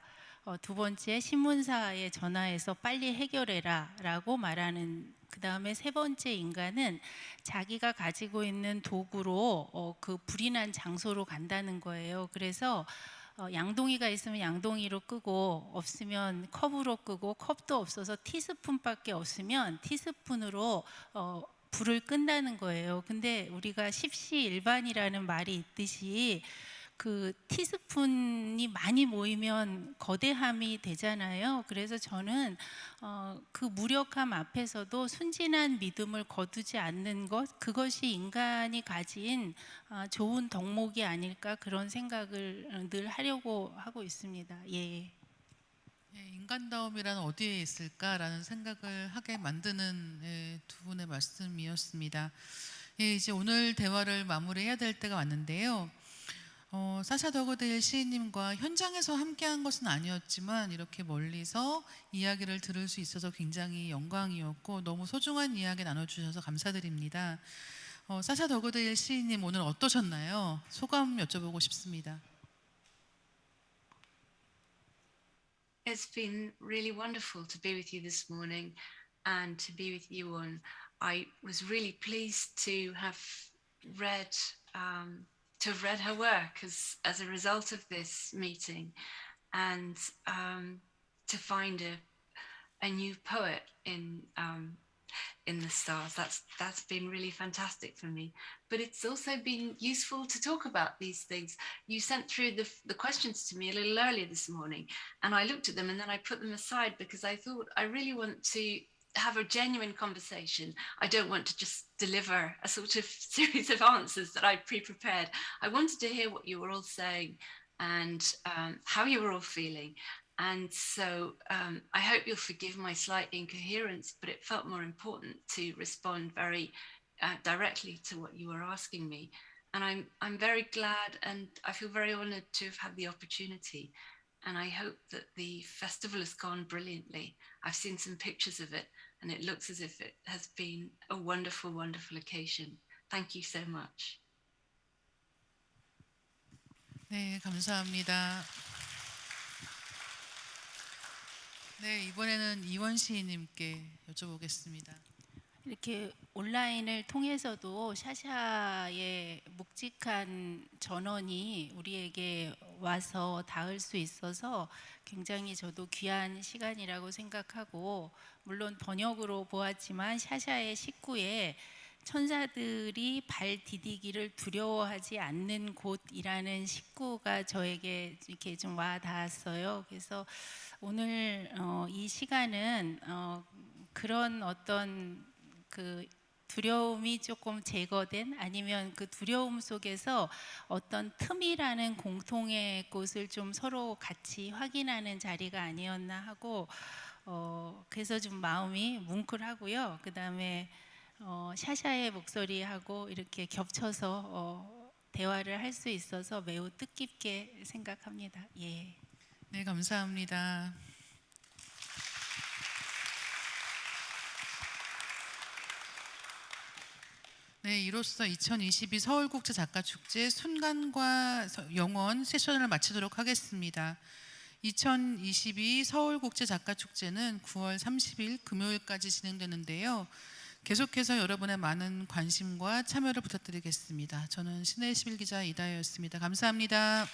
두 번째, 신문사에 전화해서 빨리 해결해라 라고 말하는, 그 다음에 세 번째 인간은 자기가 가지고 있는 도구로 그 불이 난 장소로 간다는 거예요. 그래서 양동이가 있으면 양동이로 끄고, 없으면 컵으로 끄고, 컵도 없어서 티스푼밖에 없으면 티스푼으로 불을 끈다는 거예요. 근데 우리가 십시일반이라는 말이 있듯이 그 티스푼이 많이 모이면 거대함이 되잖아요. 그래서 저는 그 무력함 앞에서도 순진한 믿음을 거두지 않는 것, 그것이 인간이 가진 좋은 덕목이 아닐까, 그런 생각을 늘 하려고 하고 있습니다. 예. 인간다움이란 어디에 있을까라는 생각을 하게 만드는 두 분의 말씀이었습니다. 이제 오늘 대화를 마무리해야 될 때가 왔는데요. 사샤 더그데일 시인님과 현장에서 함께한 것은 아니었지만 이렇게 멀리서 이야기를 들을 수 있어서 굉장히 영광이었고 너무 소중한 이야기 나눠주셔서 감사드립니다. 사샤 더그데일 시인님 오늘 어떠셨나요? 소감 여쭤보고 싶습니다. It's been really wonderful to be with you this morning and to be with you on. I was really pleased to have read her work as a result of this meeting, and to find a new poet in the stars. That's been really fantastic for me. But it's also been useful to talk about these things. You sent through the questions to me a little earlier this morning, and I looked at them and then I put them aside because I thought I really want to have a genuine conversation. I don't want to just deliver a sort of series of answers that I pre-prepared. I wanted to hear what you were all saying and how you were all feeling. And so I hope you'll forgive my slight incoherence, but it felt more important to respond very directly to what you were asking me. And I'm very glad, and I feel very honoured to have had the opportunity. And I hope that the festival has gone brilliantly. I've seen some pictures of it, and it looks as if it has been a wonderful, wonderful occasion. Thank you so much. 네, 감사합니다. 네, 이번에는 이원 시인님께 여쭤보겠습니다. 이렇게 온라인을 통해서도 샤샤의 묵직한 전언이 우리에게 와서 닿을 수 있어서 굉장히 저도 귀한 시간이라고 생각하고, 물론 번역으로 보았지만 샤샤의 식구에 천사들이 발 디디기를 두려워하지 않는 곳이라는 식구가 저에게 이렇게 좀 와 닿았어요. 그래서 오늘 이 시간은 그런 어떤 그 두려움이 조금 제거된, 아니면 그 두려움 속에서 어떤 틈이라는 공통의 곳을 좀 서로 같이 확인하는 자리가 아니었나 하고, 그래서 좀 마음이 뭉클하고요. 그 다음에 샤샤의 목소리하고 이렇게 겹쳐서 대화를 할 수 있어서 매우 뜻깊게 생각합니다. 예. 네, 감사합니다. 네, 네, 이로써 2022 서울국제작가축제 순간과 영원 세션을 마치도록 하겠습니다. 2022 서울국제작가축제는 9월 30일 금요일까지 진행되는데요. 계속해서 여러분의 많은 관심과 참여를 부탁드리겠습니다. 저는 신의 11기자 이다혜였습니다. 감사합니다.